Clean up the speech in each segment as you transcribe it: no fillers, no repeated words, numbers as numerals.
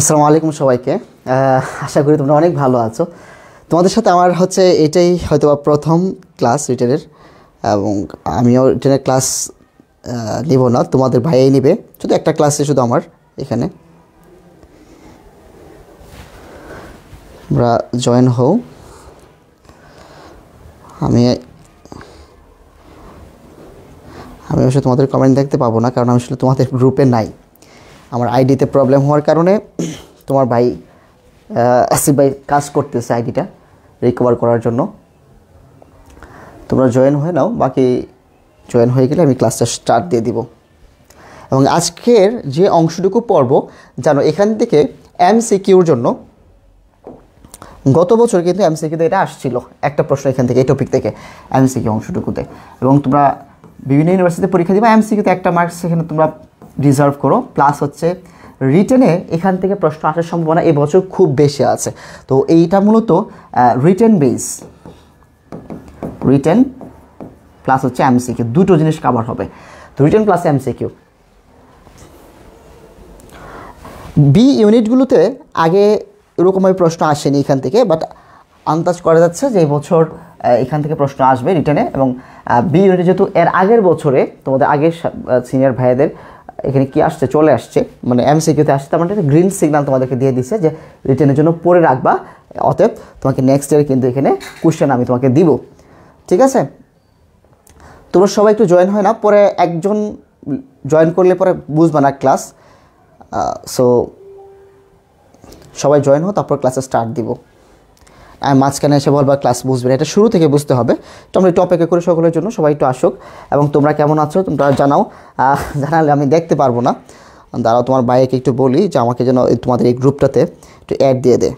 আসসালামু আলাইকুম সবাইকে। আশা করি তোমরা অনেক ভালো আছো। তোমাদের সাথে আমার এটাই হয়তো প্রথম ক্লাস রিটেনের, এবং আমিও রিটেনের ক্লাস নিব না, তোমাদের ভাইয়াই নেবে। শুধু একটা ক্লাসে শুধু আমার এখানে আমরা জয়েন হও। আমি অবশ্য তোমাদের কমেন্ট দেখতে পাবো না, কারণ আমি আসলে তোমাদের গ্রুপে নাই। আমার আইডিতে প্রবলেম হওয়ার কারণে তোমার ভাই আসিফ ভাই কাজ করতেছে আইডিটা রিকভার করার জন্য। তোমরা জয়েন হয়ে নাও, বাকি জয়েন হয়ে গেলে আমি ক্লাসটা স্টার্ট দিয়ে দিব। এবং আজকের যে অংশটুকু পড়ব জানো, এখান থেকে এমসিকিউর জন্য গত বছর কিন্তু এমসিকিউতে এটা আসছিল, একটা প্রশ্ন এখান থেকে এই টপিক থেকে এমসিকিউ অংশটুকুতে। এবং তোমরা বিভিন্ন ইউনিভার্সিটিতে পরীক্ষা দিবা, এমসিকিউতে একটা মার্কস সেখানে তোমরা রিজার্ভ করো। প্লাস রিটেনে এখান থেকে প্রশ্ন আসার সম্ভাবনা এবছর খুব বেশি আছে। তো এইটা মূলত written base, written plus MCQ, দুটো জিনিস কভার হবে। তো রিটেন প্লাস এমসিকিউ। বি ইউনিটগুলোতে আগে এরকমভাবে প্রশ্ন আসেনি এখান থেকে, বাট আন্দাজ করা যাচ্ছে যে এবছর এখান থেকে প্রশ্ন আসবে রিটেনে। এবং বি ইউনিটে যেহেতু এর আগের বছরে তোমাদের আগের সিনিয়র ভাইদের এখানে কি আসছে, চলে আসছে, মানে এমসিকিউতে আসছে, তার মানে গ্রিন সিগন্যাল তোমাদেরকে দিয়ে দিচ্ছে যে রিটেনের জন্য পড়ে রাখবা। অতএব তোমাকে নেক্সট ইয়ার কিন্তু এখানে কোশ্চেন আমি তোমাকে দিব, ঠিক আছে? তোমরা সবাই একটু জয়েন হয় না, পরে একজন জয়েন করলে পরে বুঝবা না ক্লাস। সো সবাই জয়েন হো, তারপর ক্লাসে স্টার্ট দিব। আর মাঝখানে এসে বলবা ক্লাস বুঝবে না, এটা শুরু থেকে বুঝতে হবে। তো আমরা টপিকে করে সকলের জন্য সবাই একটু আসুক। এবং তোমরা কেমন আছো তোমরা জানাও, জানালে আমি দেখতে পারবো না। দাঁড়াও, তোমার ভাইকে একটু বলি যে আমাকে যেন তোমাদের এই গ্রুপটাতে একটু অ্যাড দিয়ে দে।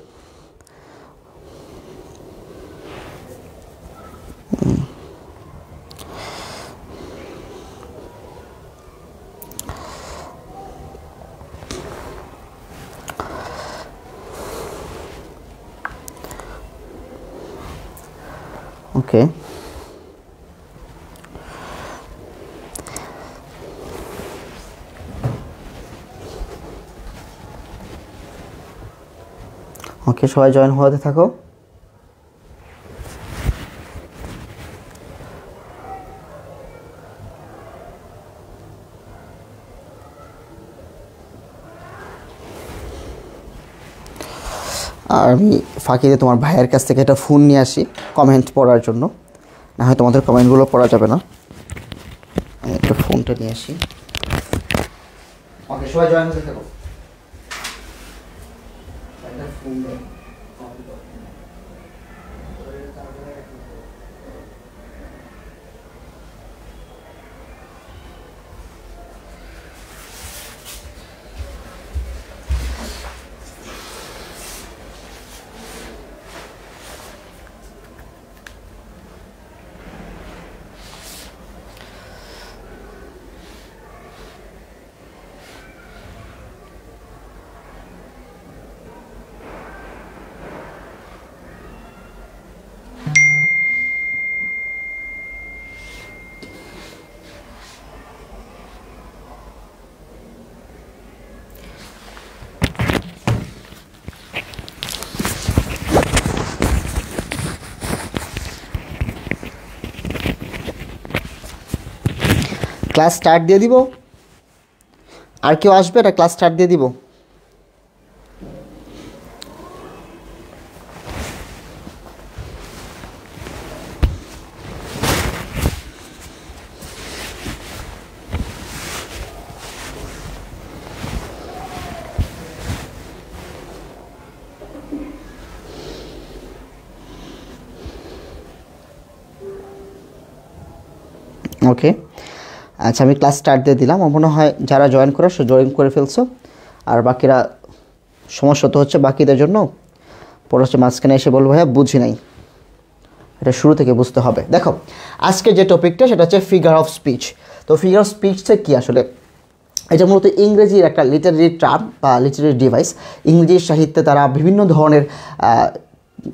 ওকে, ওকে, সবাই জয়েন হতে থাকো। আর আমি ফাঁকিতে তোমার ভাইয়ের কাছ থেকে একটা ফোন নিয়ে আসি কমেন্ট পড়ার জন্য, না হয় তোমাদের কমেন্টগুলো পড়া যাবে না। আমি একটা ফোনটা নিয়ে আসি। ওকে, সবাই জয়েন হতে থাকো। ক্লাস স্টার্ট দিয়ে দিব। আর কেউ আসবে? এটা ক্লাস স্টার্ট দিয়ে দিব। ওকে, আচ্ছা, আমি ক্লাস স্টার্ট দিয়ে দিলাম। আমার মনে হয় যারা জয়েন করো সে জয়েন করে ফেলছো, আর বাকিরা সমস্যা তো হচ্ছে বাকিদের জন্য। পরে মাঝখানে এসে বলবো হ্যাঁ বুঝি নাই, এটা শুরু থেকে বুঝতে হবে। দেখো, আজকে যে টপিকটা সেটা হচ্ছে ফিগার অফ স্পিচ। তো ফিগার অফ স্পিচটা কি আসলে? এটা মূলত ইংরেজির একটা লিটারেরি টার্ম বা লিটারেরি ডিভাইস। ইংরেজি সাহিত্যে তারা বিভিন্ন ধরনের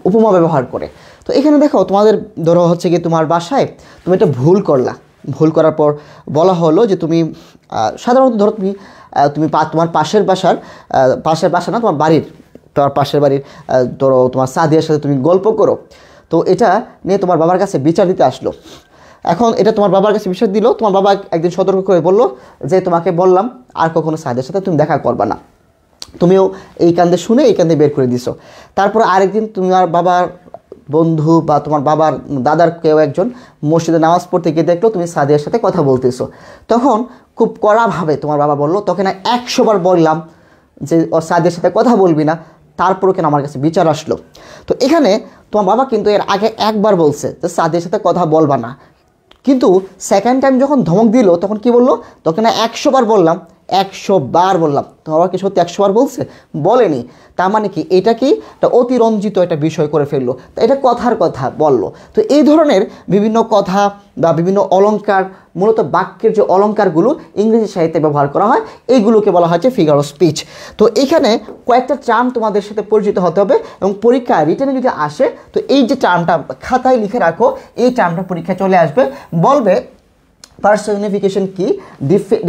উপমা ব্যবহার করে। তো এখানে দেখো, তোমাদের ধরো হচ্ছে কি তোমার বাসায় তুমি একটা ভুল করলা, ভুল করার পর বলা হলো যে তুমি সাধারণত ধরো তুমি তুমি তোমার পাশের বাসা না, তোমার পাশের বাড়ির ধরো তোমার সাদিয়ার সাথে তুমি গল্প করো, তো এটা নিয়ে তোমার বাবার কাছে বিচার দিতে আসলো। এখন এটা তোমার বাবার কাছে বিচার দিল, তোমার বাবা একদিন সতর্ক করে বললো যে তোমাকে বললাম আর কখনো সাদিয়ার সাথে তুমি দেখা করবা না, তুমিও এই কান্দে শুনে এই কান্দে বের করে দিছো। তারপর আরেকদিন তোমার বাবার বন্ধু বা তোমার বাবার দাদার কেউ একজন মসজিদে নামাজ পড়তে গিয়ে দেখলো তুমি সাদিয়ার সাথে কথা বলতেছো, তখন খুব কড়াভাবে তোমার বাবা বললো, তোকে না 100 বার বললাম যে সাদিয়ার সাথে কথা বলবি না, তারপরও কেন আমার কাছে বিচার আসলো। তো এখানে তোমার বাবা কিন্তু এর আগে একবার বলছে যে সাদিয়ার সাথে কথা বলবা না, কিন্তু সেকেন্ড টাইম যখন ধমক দিল তখন কি বললো, তোকে না 100 বার বললাম, 100 বার বললাম। তোমার বাবা কি সত্যি 100 বার বলছে? বলেনি। তার মানে কি এটা কি একটা অতিরঞ্জিত একটা বিষয় করে ফেললো, এটা কথার কথা বললো। তো এই ধরনের বিভিন্ন কথা বা বিভিন্ন অলঙ্কার, মূলত বাক্যের যে অলঙ্কারগুলো ইংরেজি সাহিত্যে ব্যবহার করা হয়, এইগুলোকে বলা হচ্ছে ফিগার অফ স্পিচ। তো এখানে কয়েকটা টার্ম তোমাদের সাথে পরিচিত হতে হবে, এবং পরীক্ষা রিটেনে যদি আসে তো এই যে টার্মটা খাতায় লিখে রাখো, এই টার্মটা পরীক্ষায় চলে আসবে, বলবে পার্সোনিফিকেশন কি,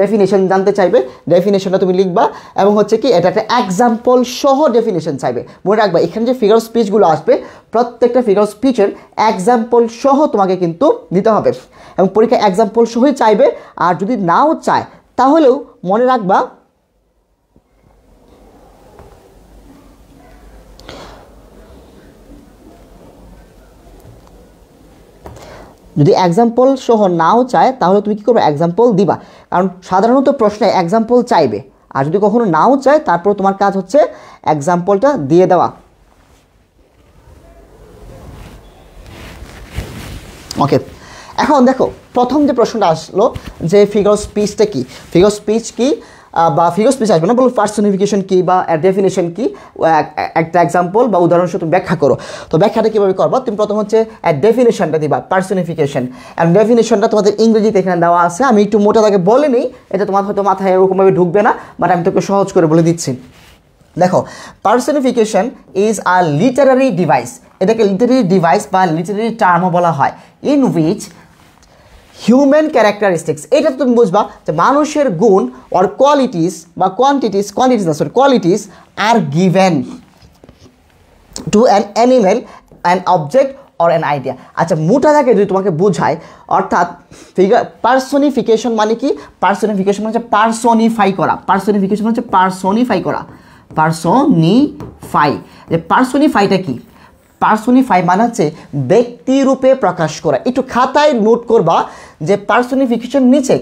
ডেফিনেশন জানতে চাইবে, ডেফিনেশনটা তুমি লিখবা, এবং হচ্ছে কি এটা একটা এক্সাম্পল সহ ডেফিনেশন চাইবে। মনে রাখবা এখানে যে ফিগার স্পিচগুলো আসবে প্রত্যেকটা ফিগার স্পিচের এক্সাম্পল সহ তোমাকে কিন্তু দিতে হবে, এবং পরীক্ষা এক্সাম্পল সহই চাইবে। আর যদি নাও চায় তাহলেও মনে রাখবা যদি এক্সাম্পল সহ নাও চায় তাহলে তুমি কী করবে, এক্সাম্পল দিবা, কারণ সাধারণত প্রশ্নে এক্সাম্পল চাইবে। আর যদি কখনো নাও চায় তারপর তোমার কাজ হচ্ছে এক্সাম্পলটা দিয়ে দেওয়া। ওকে, এখন দেখো প্রথম যে প্রশ্নটা আসলো যে ফিগার স্পিচটা কি, ফিগার স্পিচ কি বা ফিগার স্পিচ আসবে না, বলো পার্সোনিফিকেশন কি বা ডেফিনেশন কি, একটা এক্সাম্পল বা উদাহরণস্বরূপ তুমি ব্যাখ্যা করো। তো ব্যাখ্যাটা কীভাবে করবো, তুমি প্রথম হচ্ছে ডেফিনেশনটা দিবা, পার্সোনিফিকেশন। এবং ডেফিনেশনটা তোমাদের ইংরেজিতে এখানে দেওয়া আছে, আমি একটু মোটা তাকে বলে নিই, এটা তোমার হয়তো মাথায় এরকমভাবে ঢুকবে না, বাট আমি তোকে সহজ করে বলে দিচ্ছি। দেখো, personification is a Literary device, এটাকে লিটারারি ডিভাইস বা লিটারারি টার্মও বলা হয়, ইন উইচ হিউম্যান ক্যারেক্টারিস্টিক্স, এটা তুমি বুঝবা যে মানুষের গুণ অর কোয়ালিটিস বা qualities are given to an animal, an object or an idea. আচ্ছা, মোটা থাকে যদি তোমাকে বোঝায়, অর্থাৎ পার্সোনিফিকেশন মানে কি, পার্সোনিফিকেশন মানে হচ্ছে পার্সোনিফাই করা, পার্সোনিফিকেশন হচ্ছে পার্সোনিফাই করা, পার্সোনিফাই। যে পার্সোনিফাইটা কি, পার্সোনিফাই মানে হচ্ছে ব্যক্তিরূপে প্রকাশ করা। একটু খাতায় নোট করবা যে পার্সোনিফিকেশন নিচে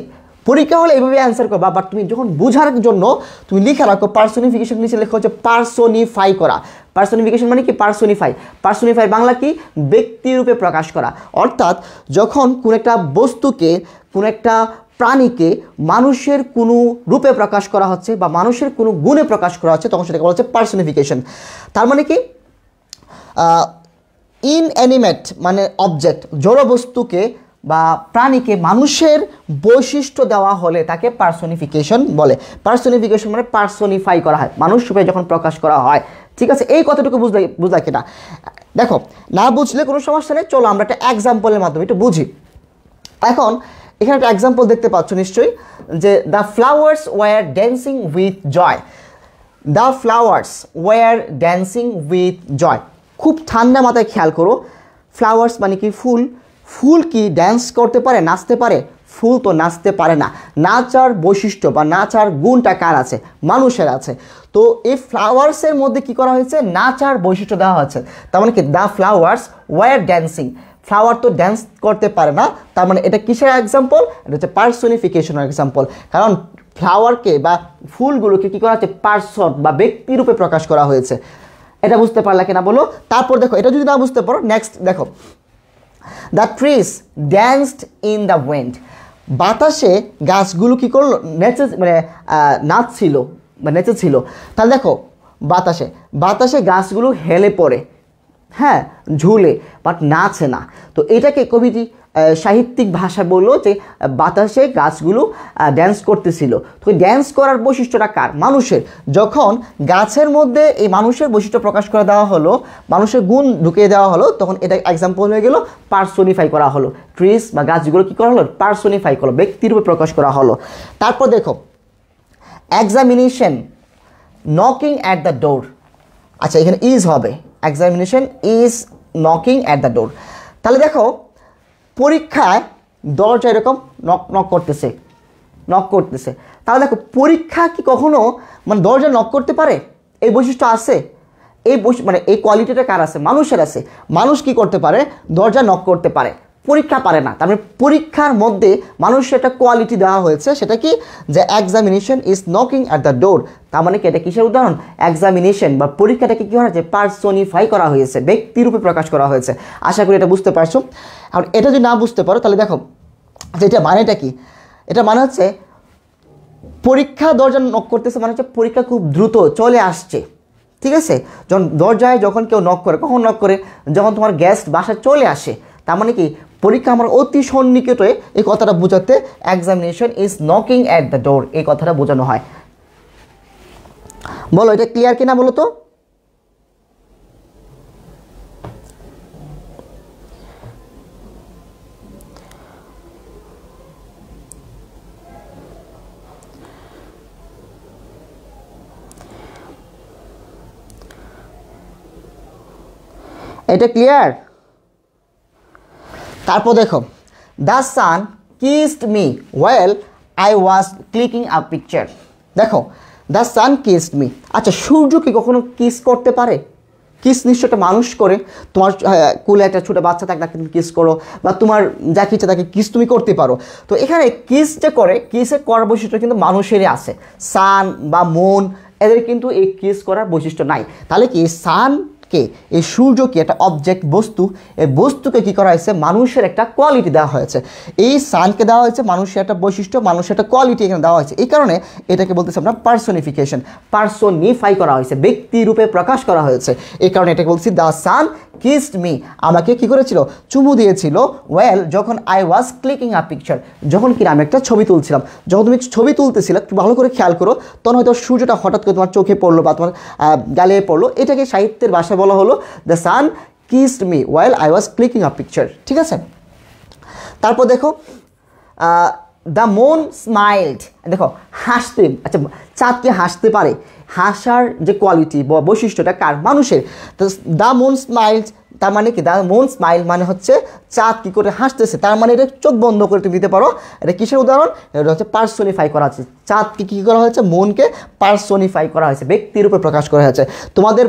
পরীক্ষা হলে এইভাবে অ্যান্সার করবা, বাট তুমি যখন বোঝার জন্য তুমি লিখে রাখো পার্সোনিফিকেশন নিচে লেখা হচ্ছে পার্সোনিফাই করা। পার্সোনিফিকেশন মানে কি, পার্সোনিফাই, পার্সোনিফাই বাংলা কি, ব্যক্তিরূপে প্রকাশ করা। অর্থাৎ যখন কোন একটা বস্তুকে, কোন একটা প্রাণীকে মানুষের কোনো রূপে প্রকাশ করা হচ্ছে বা মানুষের কোনো গুণে প্রকাশ করা হচ্ছে, তখন সেটাকে বলা হচ্ছে পার্সোনিফিকেশন। তার মানে কি, ইনঅ্যানিমেট মানে অবজেক্ট, জড় বস্তুকে বা প্রাণীকে মানুষের বৈশিষ্ট্য দেওয়া হলে তাকে পার্সোনিফিকেশন বলে। পার্সোনিফিকেশন মানে পার্সোনিফাই করা হয়, মানুষ রূপে যখন প্রকাশ করা হয়। ঠিক আছে, এই কথাটুকু বুঝলা কিনা? দেখো, না বুঝলে কোনো সমস্যা নেই, চলো আমরা একটা এক্সাম্পলের মাধ্যমে একটু বুঝি। এখন এখানে একটা এক্সাম্পল দেখতে পাচ্ছ নিশ্চয়ই, যে the flowers were dancing with joy, the flowers were dancing with joy. খুব ঠান্ডা মাথায় খেয়াল করো, ফ্লাওয়ার্স মানে কি, ফুল। ফুল কি ড্যান্স করতে পারে, নাচতে পারে? ফুল তো নাচতে পারে না। নাচার বৈশিষ্ট্য বা নাচার গুণটা কার আছে? মানুষের আছে। তো এই ফ্লাওয়ার্সের মধ্যে কি করা হয়েছে, নাচার বৈশিষ্ট্য দেওয়া হয়েছে। তার মানে কি, the flowers were dancing, flower তো ড্যান্স করতে পারে না, তার মানে এটা কিসের এক্সাম্পল? এটা হচ্ছে পার্সোনিফিকেশনের এক্সাম্পল। কারণ ফ্লাওয়ারকে বা ফুলগুলোকে কি করা হচ্ছে, পার্সন বা ব্যক্তিরূপে প্রকাশ করা হয়েছে। এটা বুঝতে পারলা কিনা বলো? তারপর দেখো, এটা যদি না বুঝতে পারো, নেক্সট দেখো, the trees danced in the wind, বাতাসে গাছগুলো কি করলো, নাচছিল বা নেচেছিল। তাহলে দেখো, বাতাসে গাছগুলো হেলে পড়ে, হ্যাঁ, ঝুলে, বাট নাচে না। তো এটাকে কবিটি সাহিত্যিক ভাষা বললো যে বাতাসে গাছগুলো ড্যান্স করতেছিল। তো ড্যান্স করার বৈশিষ্ট্যটা কার? মানুষের। যখন গাছের মধ্যে এই মানুষের বৈশিষ্ট্য প্রকাশ করে দেওয়া হলো, মানুষের গুণ ঢুকিয়ে দেওয়া হলো, তখন এটা এক্সাম্পল হয়ে গেল, পার্সোনিফাই করা হলো। ট্রিজ বা গাছগুলো কী করা হলো, পার্সোনিফাই করা, ব্যক্তিরূপে প্রকাশ করা হলো। তারপর দেখো, examination knocking at the door. আচ্ছা এখানে ইজ হবে, examination is knocking at the door. তাহলে দেখো পরীক্ষায় দরজা এরকম নক নক করতেছে, নক করতেছে। তাহলে দেখো পরীক্ষা কি কখনো মানে দরজা নক করতে পারে? এই বৈশিষ্ট্য আছে, এই মানে এই কোয়ালিটিটা কার আছে? মানুষের আছে। মানুষ কি করতে পারে? দরজা নক করতে পারে, পরীক্ষা পারে না। তার মানে পরীক্ষার মধ্যে মানুষের একটা কোয়ালিটি দেওয়া হয়েছে, সেটা কি? যে examination is knocking at the door. তার মানে কি এটা কিসের উদাহরণ? এক্সামিনেশন বা পরীক্ষাটাকে কী করা হয়েছে? পার্সনিফাই করা হয়েছে, ব্যক্তিরূপে প্রকাশ করা হয়েছে। আশা করি এটা বুঝতে পারছো। আর এটা যদি না বুঝতে পারো তাহলে দেখো যে এটা মানেটা কি। এটা মানে হচ্ছে পরীক্ষা দরজা নক করতেছে, মানে হচ্ছে পরীক্ষা খুব দ্রুত চলে আসছে, ঠিক আছে? যখন দরজায় যখন কেউ নক করে, কখন নক করে? যখন তোমার গেস্ট বাসায় চলে আসে। তার মানে কি পরীক্ষা আমার অতি সন্নিকটে, এই কথাটা বোঝাতে examination is knocking at the door এই কথাটা বোঝানো হয়। বলো এটা ক্লিয়ার কিনা বলো তো? এটা ক্লিয়ার? তারপর দেখো the sun kissed me well I was clicking a picture. দেখো দ্য সান কিসড মি। আচ্ছা সূর্য কি কখনো কিস করতে পারে? কিস নিশ্চয় একটা মানুষ করে। তোমার কুলে একটা ছোটো বাচ্চা থাকে তাকে তুমি কিস করো, বা তোমার যাকে ইচ্ছা তাকে কিস তুমি করতে পারো। তো এখানে কিস যে করে, কিসের করার বৈশিষ্ট্য কিন্তু মানুষেরই আছে। সান বা মুন এদের কিন্তু এই কিস করার বৈশিষ্ট্য নাই। তাহলে কি সান কে, এই সূর্যকে একটা অবজেক্ট বস্তু, এই বস্তুকে কী করা হয়েছে? মানুষের একটা কোয়ালিটি দেওয়া হয়েছে। এই সানকে দেওয়া হয়েছে মানুষের একটা বৈশিষ্ট্য, মানুষের একটা কোয়ালিটি এখানে দেওয়া হয়েছে। এই কারণে এটাকে বলতেছে আমরা পার্সনিফিকেশন, পার্সনিফাই করা হয়েছে, ব্যক্তি রূপে প্রকাশ করা হয়েছে। এই কারণে এটাকে বলছি দ্য সান কিসড মি, আমাকে কি করেছিল? চুমু দিয়েছিল। ওয়েল যখন I was clicking a picture, যখন কিনা আমি একটা ছবি তুলছিলাম। যখন তুমি ছবি তুলতেছিলে একটু ভালো করে খেয়াল করো, তখন হয়তো সূর্যটা হঠাৎ করে তোমার চোখে পড়লো বা তোমার গালে পড়লো। এটাকে সাহিত্যের ভাষায় বলা হলো the sun kissed me well I was clicking a picture, ঠিক আছে? তারপর দেখো দ্য মুন স্মাইলড। দেখো হাসতে, আচ্ছা চাঁদ কি হাসতে পারে? হাসার যে কোয়ালিটি বা বৈশিষ্ট্যটা কার? মানুষের। তো দ্য মুন স্মাইলড তার মানে কি? দ্য মুন স্মাইল মানে হচ্ছে চাঁদ কী করে হাসতেছে। তার মানে এটা চোখ বন্ধ করে তুমি দিতে পারো। এটা কিসের উদাহরণ? এটা হচ্ছে পার্সনিফাই করা হচ্ছে। চাঁদকে কী করা হয়েছে? মুনকে পার্সনিফাই করা হয়েছে, ব্যক্তির উপরে প্রকাশ করা হয়েছে। তোমাদের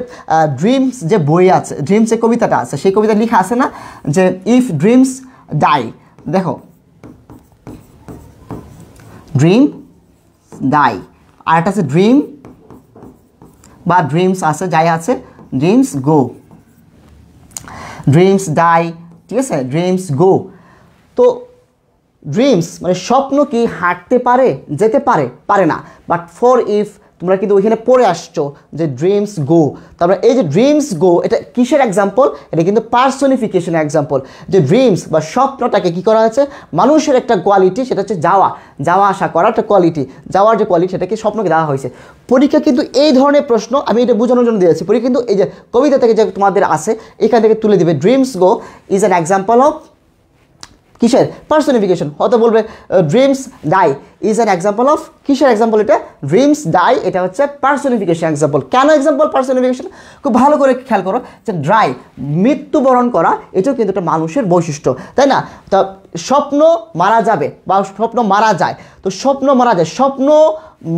ড্রিমস যে বই আছে, ড্রিমসের কবিতাটা আছে, সেই কবিতা লেখা আছে না যে ইফ ড্রিমস ডাই। দেখো ড্রিম ডাই, আর একটা আছে ড্রিম বা ড্রিমস আছে, যাই আছে ড্রিমস গো, ড্রিমস ডাই, ঠিক আছে? ড্রিমস গো। তো ড্রিমস মানে স্বপ্ন কি হাঁটতে পারে? যেতে পারে? পারে না। বাট ফর ইফ তোমরা কিন্তু ওইখানে পড়ে আসছো যে ড্রিমস গো, তারপরে এই যে ড্রিমস গো এটা কিসের এক্সাম্পল? এটা কিন্তু পার্সনিফিকেশনের এক্সাম্পল। যে ড্রিমস বা স্বপ্নটাকে কী করা হয়েছে? মানুষের একটা কোয়ালিটি, সেটা হচ্ছে যাওয়া, যাওয়া আসা করার একটা কোয়ালিটি, যাওয়ার যে কোয়ালিটি সেটাকে স্বপ্নকে দেওয়া হয়েছে। পরীক্ষা কিন্তু এই ধরনের প্রশ্ন আমি এটা বোঝানোর জন্য দিয়েছি। পরীক্ষা কিন্তু এই যে কবিতা থেকে যে তোমাদের আছে এখান থেকে তুলে দিবে dreams go is an example of কিসের? পার্সনিফিকেশন। হয়তো বলবে dreams die is an example of কিসের এক্সাম্পল? এটা ড্রিমস ডাই, এটা হচ্ছে পার্সনিফিকেশন এক্সাম্পল। কেন এক্সাম্পল পার্সনিফিকেশন? খুব ভালো করে খেয়াল করো যে ড্রাই মৃত্যুবরণ করা, এটাও কিন্তু একটা মানুষের বৈশিষ্ট্য, তাই না? তা স্বপ্ন মারা যাবে বা স্বপ্ন মারা যায়, তো স্বপ্ন মারা যায়, স্বপ্ন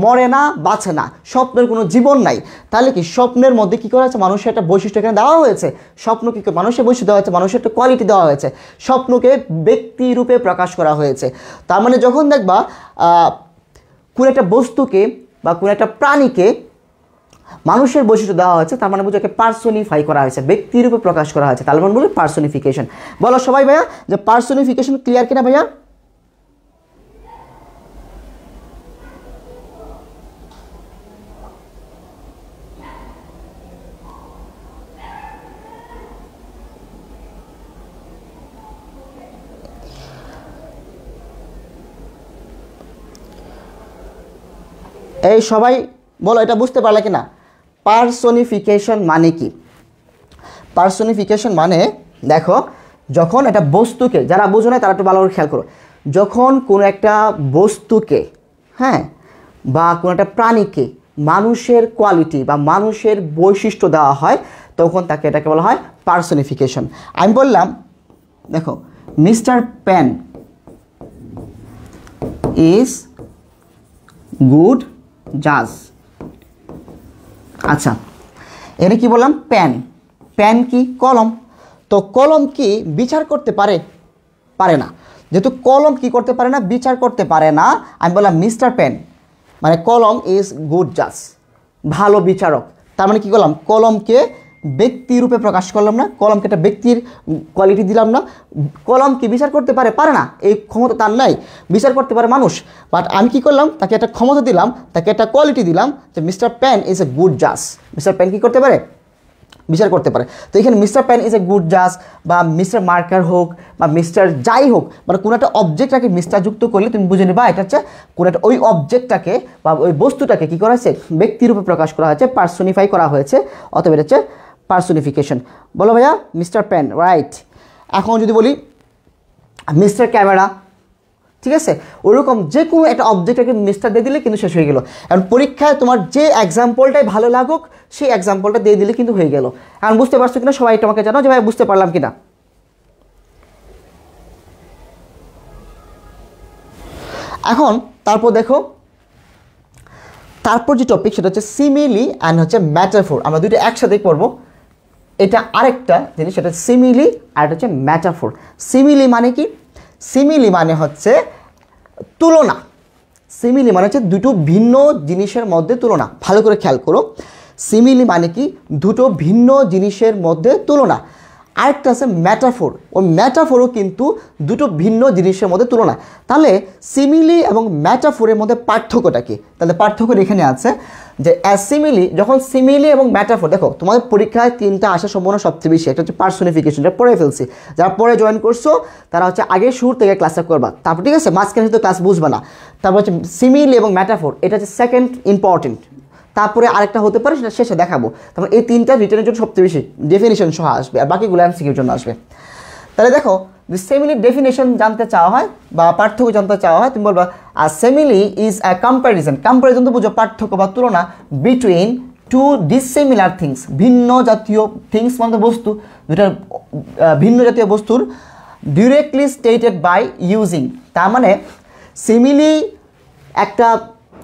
মরে না, বাঁচে না, স্বপ্নের কোনো জীবন নাই। তাহলে কি স্বপ্নের মধ্যে কী করা হয়েছে? মানুষের একটা বৈশিষ্ট্য এখানে দেওয়া হয়েছে। স্বপ্ন কী করে? মানুষের বৈশিষ্ট্য দেওয়া হয়েছে, মানুষের একটা কোয়ালিটি দেওয়া হয়েছে, স্বপ্নকে ব্যক্তি রূপে প্রকাশ করা হয়েছে। তার মানে যখন দেখবা কোনো একটা বস্তুকে বা কোনো একটা প্রাণীকে মানুষের বৈশিষ্ট্য দেওয়া হয়েছে, তার মানে বুঝে পার্সনিফাই করা হয়েছে, ব্যক্তিরূপে প্রকাশ করা হয়েছে, তার মানে বলে পার্সনিফিকেশন। বলো সবাই ভাইয়া যে পার্সনিফিকেশন ক্লিয়ার কিনা ভাইয়া? এই সবাই বলো এটা বুঝতে পারলে কিনা? পার্সনিফিকেশন মানে কি? পার্সনিফিকেশন মানে দেখো যখন একটা বস্তুকে, যারা বোঝো না তারা একটু ভালো করে খেয়াল করো, যখন কোনো একটা বস্তুকে, হ্যাঁ, বা কোনো একটা প্রাণীকে মানুষের কোয়ালিটি বা মানুষের বৈশিষ্ট্য দেওয়া হয় তখন তাকে এটাকে বলা হয় পার্সনিফিকেশন। আমি বললাম দেখো মিস্টার পেন ইজ গুড জাজ। আচ্ছা এখানে কি বললাম পেন, পেন কি কলম, তো কলম কি বিচার করতে পারে? পারে না। যেহেতু কলম কি করতে পারে না? বিচার করতে পারে না, আমি বললাম মিস্টার পেন মানে কলম ইজ গুড জাজ, ভালো বিচারক। তার মানে কি করলাম? কলমকে ব্যক্তি রূপে প্রকাশ করলাম না, কলমকে একটা ব্যক্তির কোয়ালিটি দিলাম না। কলম কি বিচার করতে পারে? পারে না, এই ক্ষমতা তার নাই। বিচার করতে পারে মানুষ, বাট আমি কি করলাম? তাকে একটা ক্ষমতা দিলাম, তাকে একটা কোয়ালিটি দিলাম যে mister Pen is a good জাজ। মিস্টার পেন কি করতে পারে? বিচার করতে পারে। তো এখানে mister Pen is a good জাজ বা মিস্টার মার্কার হোক বা মিস্টার যাই হোক, মানে কোনো একটা অবজেক্টটাকে মিস্টার যুক্ত করলে তুমি বুঝে নেবা এটা হচ্ছে কোনো একটা ওই অবজেক্টটাকে বা ওই বস্তুটাকে কী করা হয়েছে? ব্যক্তিরূপে প্রকাশ করা হয়েছে, পার্সোনিফাই করা হয়েছে, অথবা এটা হচ্ছে পার্সোনিফিকেশন। বলো ভাইয়া মিস্টার পেন, রাইট। এখন যদি বলি মিস্টার ক্যামেরা, ঠিক আছে, ওইরকম যে কোনো একটা অবজেক্টটাকে মিস্টার দিয়ে দিলে কিন্তু শেষ হয়ে গেল। কারণ পরীক্ষায় তোমার যে এক্সাম্পলটাই ভালো লাগুক সেই এক্সাম্পলটা দিয়ে দিলে কিন্তু হয়ে গেল। কারণ বুঝতে পারছো কিনা সবাই তোমাকে জানো যে ভাই বুঝতে পারলাম কিনা। এখন তারপর দেখো, তারপর যে টপিক সেটা হচ্ছে সিমিলি অ্যান্ড হচ্ছে ম্যাটাফোর। আমরা দুইটা একসাথে পড়বো। এটা আরেকটা জিনিস, সেটা সিমিলি আর এটা হচ্ছে ম্যাটাফোর। সিমিলি মানে কি? সিমিলি মানে হচ্ছে তুলনা। সিমিলি মানে হচ্ছে দুটো ভিন্ন জিনিসের মধ্যে তুলনা। ভালো করে খেয়াল করো, সিমিলি মানে কি? দুটো ভিন্ন জিনিসের মধ্যে তুলনা। আরেকটা আছে ম্যাটাফোর, ওই ম্যাটাফোরও কিন্তু দুটো ভিন্ন জিনিসের মধ্যে তুলনা। তাহলে সিমিলি এবং ম্যাটাফোরের মধ্যে পার্থক্যটা কি? তাহলে পার্থক্য এখানে আছে যে সিমিলি, যখন সিমিলি এবং ম্যাটাফোর, দেখো তোমাদের পরীক্ষায় তিনটা আসার সম্ভাবনা সবচেয়ে বেশি। একটা হচ্ছে পার্সোনিফিকেশন, যেটা পড়ে ফেলছি, যারা পরে জয়েন করছো তারা হচ্ছে আগে শুরু থেকে ক্লাসটা করবা, তারপর ঠিক আছে মাঝখানে তো ক্লাস বুঝবা না। তারপর হচ্ছে সিমিলি এবং ম্যাটাফোর, এটা হচ্ছে সেকেন্ড ইম্পর্টেন্ট। তারপরে আরেকটা হতে পারে, সেটা শেষে দেখাবো। তারপর এই তিনটা রিটেনের জন্য সবচেয়ে বেশি ডেফিনেশন সহ আসবে, আর বাকিগুলো এমসিকিউর জন্য আসবে। তাহলে দেখো যে সিমিলি ডেফিনেশন জানতে চাওয়া হয় বা পার্থক্য জানতে চাওয়া হয়, তুমি বলবা আর simile is a comparison. Comparison তো বুঝো পার্থক্য বা তুলনা, বিটুইন টু ডিসিমিলার থিংস, ভিন্ন জাতীয় থিংস মানে বস্তু, দুটা ভিন্ন জাতীয় বস্তুর ডিরেক্টলি স্টেটেড বাই ইউজিং। তার মানে সিমিলি একটা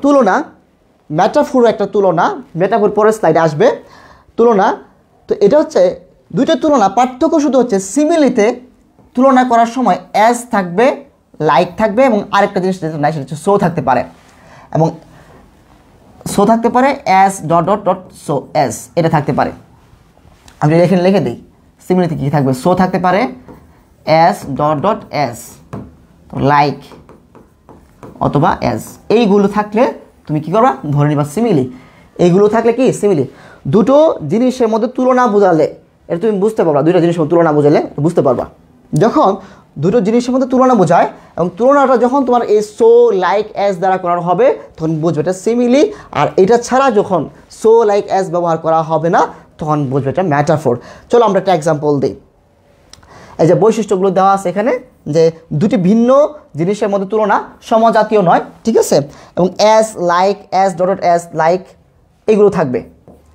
তুলনা, ম্যাটাফোর একটা তুলনা, ম্যাটাফোর পরের স্লাইডে আসবে তুলনা। তো এটা হচ্ছে দুইটা তুলনা, পার্থক্য শুধু হচ্ছে সিমিলিতে তুলনা করার সময় অ্যাজ থাকবে, লাইক থাকবে, এবং আরেকটা জিনিস যেটা নাই সেটা হচ্ছে সো থাকতে পারে, এবং সো থাকতে পারে, as dot dot dot so as এটা থাকতে পারে। আমি এখানে লিখে দিই সিমিলিতে কী থাকবে? সো থাকতে পারে, as dot dot as, like অথবা অ্যাজ, এইগুলো থাকলে তুমি কী করবা? ধরে নিবা সিমিলি। এইগুলো থাকলে কি সিমিলি? দুটো জিনিসের মধ্যে তুলনা বোঝালে এটা তুমি বুঝতে পারবা, দুটো জিনিসের মধ্যে তুলনা বোঝালে বুঝতে পারবা। যখন দুটো জিনিসের মধ্যে তুলনা বোঝায় এবং তুলনাটা যখন তোমার এই সো লাইক অ্যাজ দ্বারা করা হবে তখন বুঝবে এটা সিমিলি, আর এটা ছাড়া যখন সো লাইক অ্যাজ ব্যবহার করা হবে না তখন বুঝবে এটা ম্যাটাফোর। চলো আমরা একটা এক্সাম্পল দিই। এই যে বৈশিষ্ট্যগুলো দেওয়া আছে এখানে, যে দুটি ভিন্ন জিনিসের মধ্যে তুলনা, সমজাতীয় নয়, ঠিক আছে, এবং as, like, as dot dot as, like এগুলো থাকবে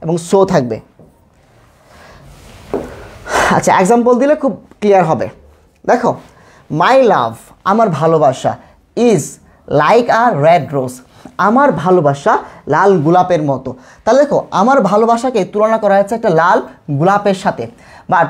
এবং সো থাকবে। আচ্ছা এক্সাম্পল দিলে খুব ক্লিয়ার হবে। দেখো মাই লাভ, আমার ভালোবাসা, ইজ লাইক আ রেড রোজ, আমার ভালোবাসা লাল গোলাপের মতো। তাহলে দেখো আমার ভালোবাসাকে তুলনা করা হয়েছে একটা লাল গোলাপের সাথে, বাট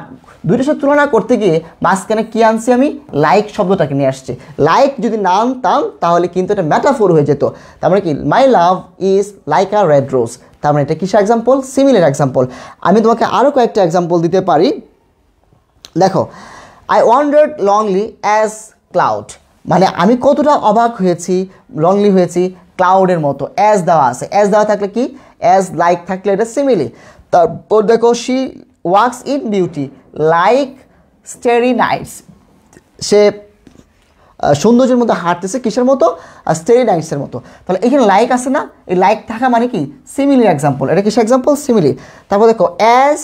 দুইটার সাথে তুলনা করতে গিয়ে মাঝখানে কী আনছি? আমি লাইক শব্দটাকে নিয়ে আসছি। লাইক যদি না আনতাম তাহলে কিন্তু এটা ম্যাটাফোর হয়ে যেত। তার মানে কি? My love is like a red rose, তার মানে এটা কিসের এক্সাম্পল? Similar example. আমি তোমাকে আরও কয়েকটা এক্সাম্পল দিতে পারি। দেখো আই ওয়ান্ডার্ড লংলি অ্যাজ ক্লাউড, মানে আমি কতটা অবাক হয়েছি, লংলি হয়েছি ক্লাউডের মতো। অ্যাজ দেওয়া আছে, অ্যাজ দেওয়া থাকলে কি? অ্যাজ, লাইক থাকলে এটা সিমিলি। তারপর দেখো she walks in beauty like starry nights, সে সৌন্দর্যের মধ্যে হাঁটতেছে কিসের মতো? আর স্টেরি নাইটসের মতো। তাহলে এখানে লাইক আছে না, এই লাইক থাকা মানে কি? Simile example. এটা কিসের এক্সাম্পল? সিমিলি। তারপর দেখো অ্যাজ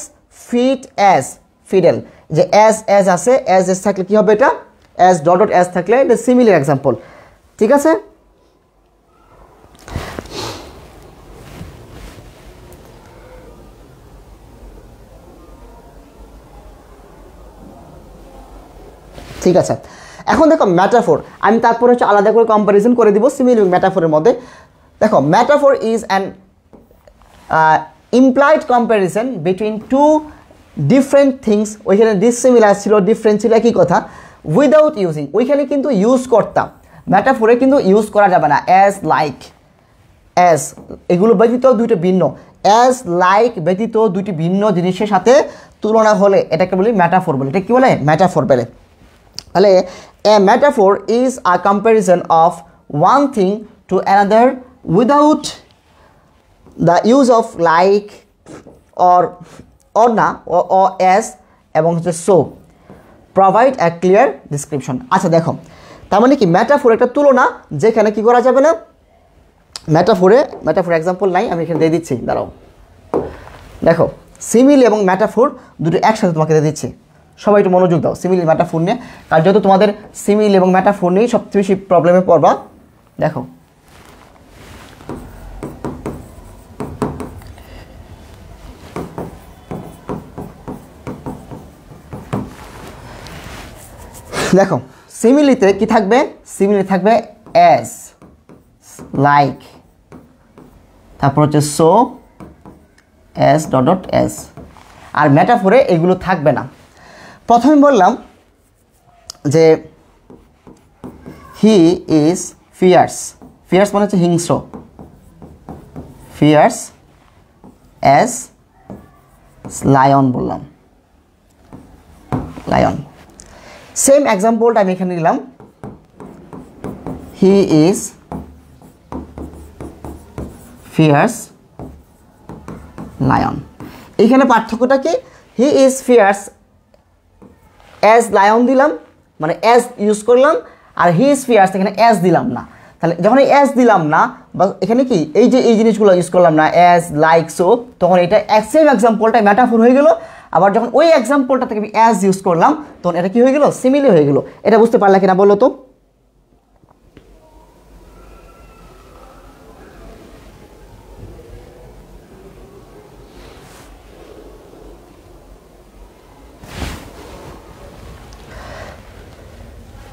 ফিট অ্যাজ ফিডেল, যে অ্যাজ অ্যাজ আছে, অ্যাজ এস থাকলে কী হবে? এটা অ্যাজ ডট ডট অ্যাজ থাকলে এটা সিমিলার এক্সাম্পল, ঠিক আছে। ঠিক আছে, এখন দেখো ম্যাটাফোর, আমি তারপর হচ্ছে আলাদা করে কম্পারিজন করে দিব সিমিলি এবং ম্যাটাফোরের মধ্যে। দেখো metaphor is an implied comparison between two different things. ওইখানে ডিসিমিলার ছিল, ডিফারেন্ট ছিল, একই কথা, উইদাউট ইউজিং। ওইখানে কিন্তু ইউজ করতাম, ম্যাটাফোরে কিন্তু ইউজ করা যাবে না। অ্যাজ, লাইক, অ্যাজ এগুলো ব্যতীত দুইটা ভিন্ন, অ্যাজ লাইক ব্যতীত দুইটি ভিন্ন জিনিসের সাথে তুলনা হলে এটাকে বলি ম্যাটাফোর বলে। এটা কী বলে? ম্যাটাফোর বলে। তাহলে a metaphor is a comparison of one thing to another without the use of like or না ও অ্যাজ এবং হচ্ছে so provide a clear description. আচ্ছা দেখো, তার মানে কি ম্যাটাফোর একটা তুলনা যেখানে কি করা যাবে না, ম্যাটাফোর এক্সাম্পল নাই, আমি এখানে দিয়ে দিচ্ছি, দাঁড়াও। দেখো সিমিলি এবং ম্যাটাফোর দুটো একসাথে তোমাকে দিয়ে দিচ্ছি, সবাই একটু মনোযোগ দাও সিমিলি ম্যাটাফোর নিয়ে, কারণ যেহেতু তোমাদের সিমিলি এবং ম্যাটাফোর নিয়ে সবচেয়ে বেশি প্রবলেমে পড়বা। দেখো দেখো সিমিলিতে কি থাকবে? সিমিলি থাকবে অ্যাজ, লাইক, তারপর হচ্ছে so, as dot dot as. আর ম্যাটাফোরে এগুলো থাকবে না। প্রথমে বললাম যে হি ইজ ফিয়ার্স, ফিয়ার্স মানে হচ্ছে হিংস্র, ফিয়ার্স অ্যাজ লায়ন বললাম, লায়ন। সেম এক্সাম্পলটা আমি এখানে নিলাম, হি ইজ ফিয়ার্স লায়ন। এইখানে পার্থক্যটা কি? He is fierce as lion দিলাম, মানে অ্যাজ ইউজ করলাম, আর হি ইজ ফিয়ার্স এখানে অ্যাজ দিলাম না। তাহলে যখন এই অ্যাজ দিলাম না, বা এখানে কি এই যে এই জিনিসগুলো ইউজ করলাম না, অ্যাজ, লাইক, সো, তখন এটা সেম এক্সাম্পলটা ম্যাটাফোর হয়ে গেল। আবার যখন ওই এক্সাম্পলটা থেকে আমি অ্যাজ ইউজ করলাম, তখন এটা কি হয়ে গেল? সিমিলি হয়ে গেল। এটা বুঝতে পারলে কিনা বলো তো?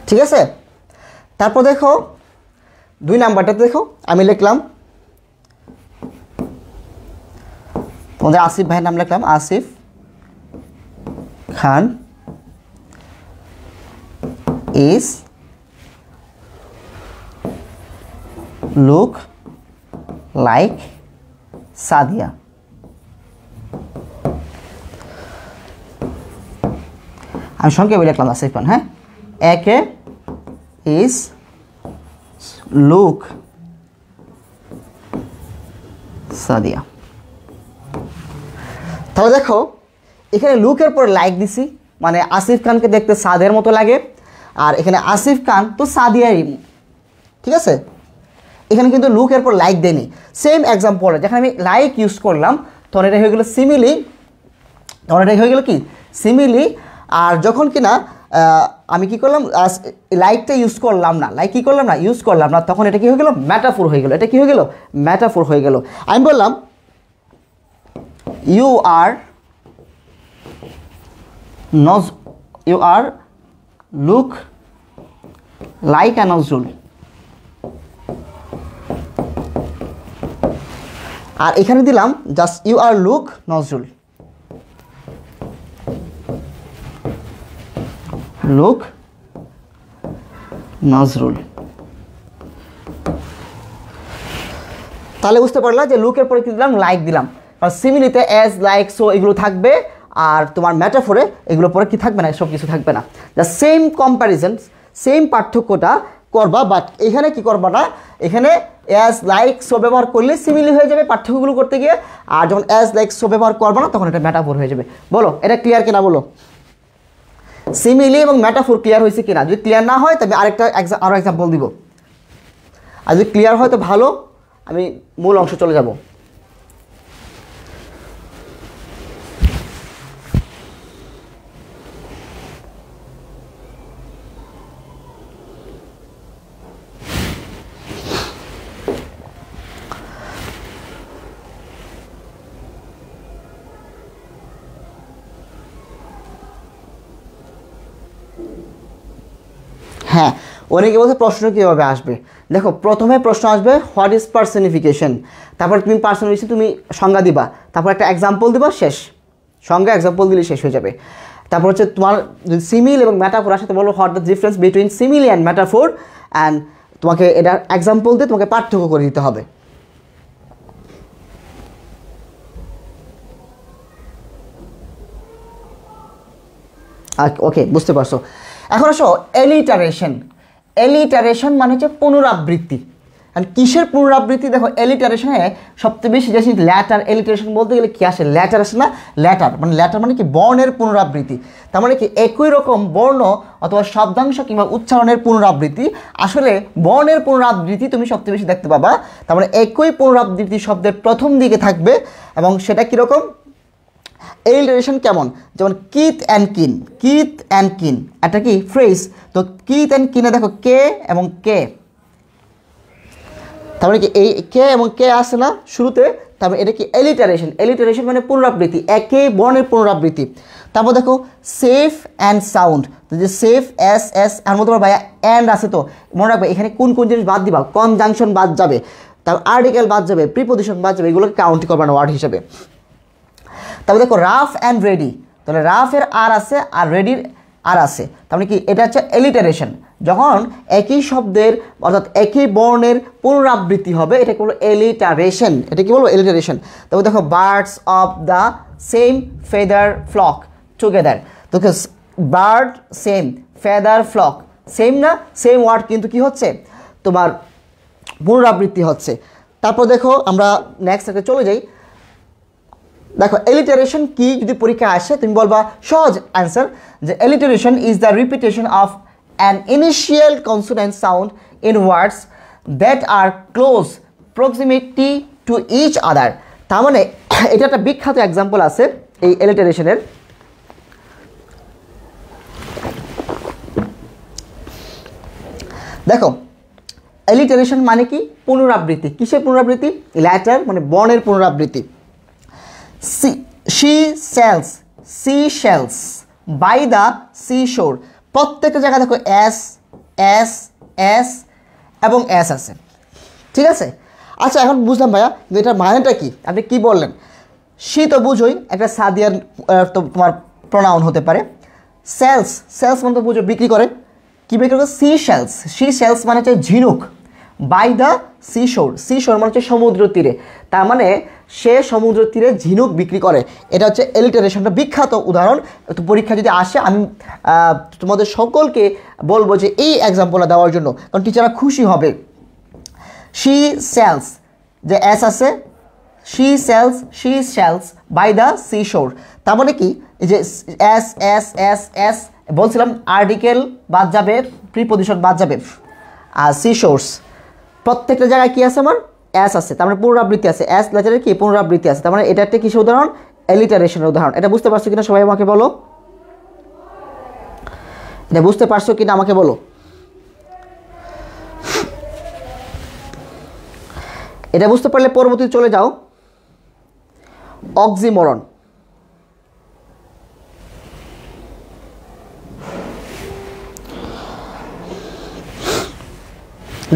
ঠিক আছে, তারপর দেখো 2 নাম্বারটাতে দেখো, আমি লিখলাম তোমাদের আসিফ ভাইয়ের নাম লিখলাম, আসিফ খান ইজ লুক লাইক সাদিয়া। আমি সংক্ষেপে লিখলাম আসিফ খান, হ্যাঁ, একে ইজ লুক সাদিয়া। তাহলে দেখো এখানে লুকের পর লাইক দিছি, মানে আসিফ খানকে দেখতে সাদের মতো লাগে, আর এখানে আসিফ খান তো সাদিয়ারই, ঠিক আছে। এখানে কিন্তু লুকের পর লাইক দেয়নি। সেম এক্সাম্পল যেখানে আমি লাইক ইউজ করলাম, তখন এটা হয়ে গেল সিমিলি, তখন এটা হয়ে গেল কি? সিমিলি। আর যখন কিনা আমি কি করলাম, লাইকটা ইউজ করলাম না, লাইক কী করলাম না, ইউজ করলাম না, তখন এটা কি হয়ে গেল? ম্যাটাফোর হয়ে গেল। এটা কি হয়ে গেল? ম্যাটাফোর হয়ে গেল। আমি বললাম you are look like an Nazrul, আর এখানে দিলাম just you are look Nazrul, look Nazrul. তাহলে বুঝতে পারলাম যে লুকের পরে কি দিলাম? লাইক দিলাম। কারণ সিমিলিতে অ্যাজ, লাইক, সো এগুলো থাকবে, আর তোমার ম্যাটাফোরে এগুলো পরে কি থাকবে না, সব কিছু থাকবে না। দ্য সেম কম্প্যারিজন, সেম পার্থক্যটা করবা, বাট এখানে কি করবা না, এখানে অ্যাজ, লাইক, সো ব্যবহার করলে সিমিলি হয়ে যাবে পার্থক্যগুলো করতে গিয়ে, আর যখন অ্যাজ, লাইক, সো ব্যবহার করবা না, তখন এটা ম্যাটাফোর হয়ে যাবে। বলো এটা ক্লিয়ার কিনা? বলো সিমিলি এবং ম্যাটাফোর ক্লিয়ার হয়েছে কিনা? যদি ক্লিয়ার না হয় তবে আরও এক্সাম্পল দিব, আর যদি ক্লিয়ার হয় তো ভালো, আমি মূল অংশ চলে যাব। হ্যাঁ, অনেকে বলছে প্রশ্ন কীভাবে আসবে। দেখো, প্রথমে প্রশ্ন আসবে হোয়াট ইজ পার্সনিফিকেশন, তারপর তুমি পার্সনিফিকেশন তুমি সংজ্ঞা দিবা, তারপর একটা এক্সাম্পল দিবা, শেষ। সংজ্ঞা এক্সাম্পল দিলে শেষ হয়ে যাবে। তারপর হচ্ছে তোমার যদি সিমিল এবং ম্যাটাফোর আসে, তো বলো what the difference between simile and metaphor, and তোমাকে এটার এক্সাম্পল দিয়ে তোমাকে পার্থক্য করে দিতে হবে। ওকে, বুঝতে পারছো। এখন আসো এলিটারেশন। এলিটারেশন মানে হচ্ছে পুনরাবৃত্তি। আর কিসের পুনরাবৃত্তি? দেখো, এলিটারেশনে সবচেয়ে বেশি যে ল্যাটার, এলিটারেশন বলতে গেলে কি আসে? ল্যাটার আসে না? ল্যাটার মানে কি? বর্ণের পুনরাবৃত্তি। তার মানে কি একই রকম বর্ণ অথবা শব্দাংশ কিংবা উচ্চারণের পুনরাবৃত্তি। আসলে বর্ণের পুনরাবৃত্তি তুমি সবচেয়ে বেশি দেখতে পাবা। তার মানে একই পুনরাবৃত্তি শব্দের প্রথম দিকে থাকবে, এবং সেটা কীরকম? এলিটারেশন কেমন? যেমন kith and kin, kith and kin, এটা কি ফ্রেজ? তো কিথ অ্যান্ড কিনে দেখো কে এবং কে, তারপরে কি এই কে এবং কে আসে না শুরুতে? তারপরে এটা কি এলিটারেশন। এলিটারেশন মানে পুনরাবৃত্তি, একই বর্ণের পুনরাবৃত্তি। তারপর দেখো সেফ অ্যান্ড সাউন্ড, যে সেফ এস এস আর মতো ভাইয়া অ্যান্ড আছে, তো মনে রাখবে এখানে কোন কোন জিনিস বাদ দিবা? কনজাংশন বাদ যাবে, তারপর আর্টিকেল বাদ যাবে, প্রিপোজিশন বাদ যাবে, এগুলোকে কাউন্ট করবে না ওয়ার্ড হিসেবে। তারপর দেখো রাফ অ্যান্ড রেডি, তাহলে রাফের আর আছে আর রেডির আর আছে, তার মানে কি এটা হচ্ছে এলিটারেশন। যখন একই শব্দের অর্থাৎ একই বর্ণের পুনরাবৃত্তি হবে, এটা কি বলবো? এলিটারেশন। এটা কি বলবো? এলিটারেশন। তারপর দেখো birds of the same feather flock together, তো bird same, feather flock same না? সেম ওয়ার্ড, কিন্তু কি হচ্ছে তোমার পুনরাবৃত্তি হচ্ছে। তারপর দেখো আমরা নেক্সট একটা চলে যাই। দেখো এলিটারেশন কি যদি পরীক্ষা আসে তুমি বলবা সহজ অ্যান্সার, যে alliteration is the repetition of an initial consonant sound in words that are close proximity to each other. তার মানে এটা একটা বিখ্যাত এক্সাম্পল আছে এই এলিটারেশনের। দেখো এলিটারেশন মানে কি? পুনরাবৃত্তি। কিসের পুনরাবৃত্তি? ল্যাটার মানে বর্ণের পুনরাবৃত্তি। she sells seashells by the seashore, প্রত্যেকটা জায়গায় দেখো এস এস এস এবং এস আছে, ঠিক আছে? আচ্ছা, এখন বুঝলাম ভাইয়া, কিন্তু এটার মানেটা কি? আপনি কি বললেন? সি তো বুঝোই একটা সাদিয়ার তো তোমার প্রোনাউন হতে পারে। সেলস, সেলস মানে তো বুঝো বিক্রি করে। কী বিক্রি করে? সি শেলস, সি শেলস মানে হচ্ছে ঝিনুক। বাই দ্য সিশোর, সিশোর মানে হচ্ছে সমুদ্র তীরে, তার মানে সে সমুদ্র তীরে ঝিনুক বিক্রি করে। এটা হচ্ছে এলিটারেশনটা বিখ্যাত উদাহরণ। তো পরীক্ষা যদি আসে আমি তোমাদের সকলকে বলবো যে এই এক্সাম্পলটা দেওয়ার জন্য, কারণ টিচাররা খুশি হবে। শি সেলস, যে এস আছে, she sells by the seashore, তার মানে কি? এই যে এস এস এস এস বলছিলাম, আর্টিকেল বাদ যাবে, প্রিপোজিশন বাদ যাবে, আর সিশোর্স প্রত্যেকটা জায়গায় কি আছে? আমার এস আছে, তার মানে পুনরাবৃত্তি আছে। এস লেটারের কি? পুনরাবৃত্তি আছে, তার মানে এটা একটা কিসের উদাহরণ? এলিটারেশনের উদাহরণ। এটা বুঝতে পারছো কিনা সবাই আমাকে বলো? এটা বুঝতে পারছো কিনা আমাকে বলো? এটা বুঝতে পারলে পরবর্তী চলে যাও অক্সিমোরন।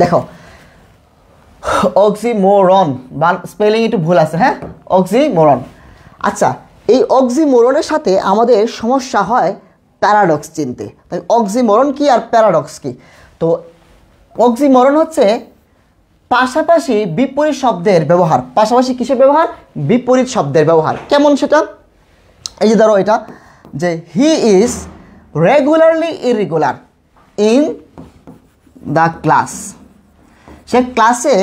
দেখো অক্সিমোরন স্পেলিং একটু ভুল আছে, হ্যাঁ, অক্সিমোরন। আচ্ছা, এই অক্সিমোরনের সাথে আমাদের সমস্যা হয় প্যারাডক্স চিনতে। তাই অক্সিমোরন কি আর প্যারাডক্স কি? তো অক্সিমোরন হচ্ছে পাশাপাশি বিপরীত শব্দের ব্যবহার। পাশাপাশি কিসের ব্যবহার? বিপরীত শব্দের ব্যবহার। কেমন সেটা? এই যে ধরো এটা, যে he is regularly irregular in the class, সে ক্লাসে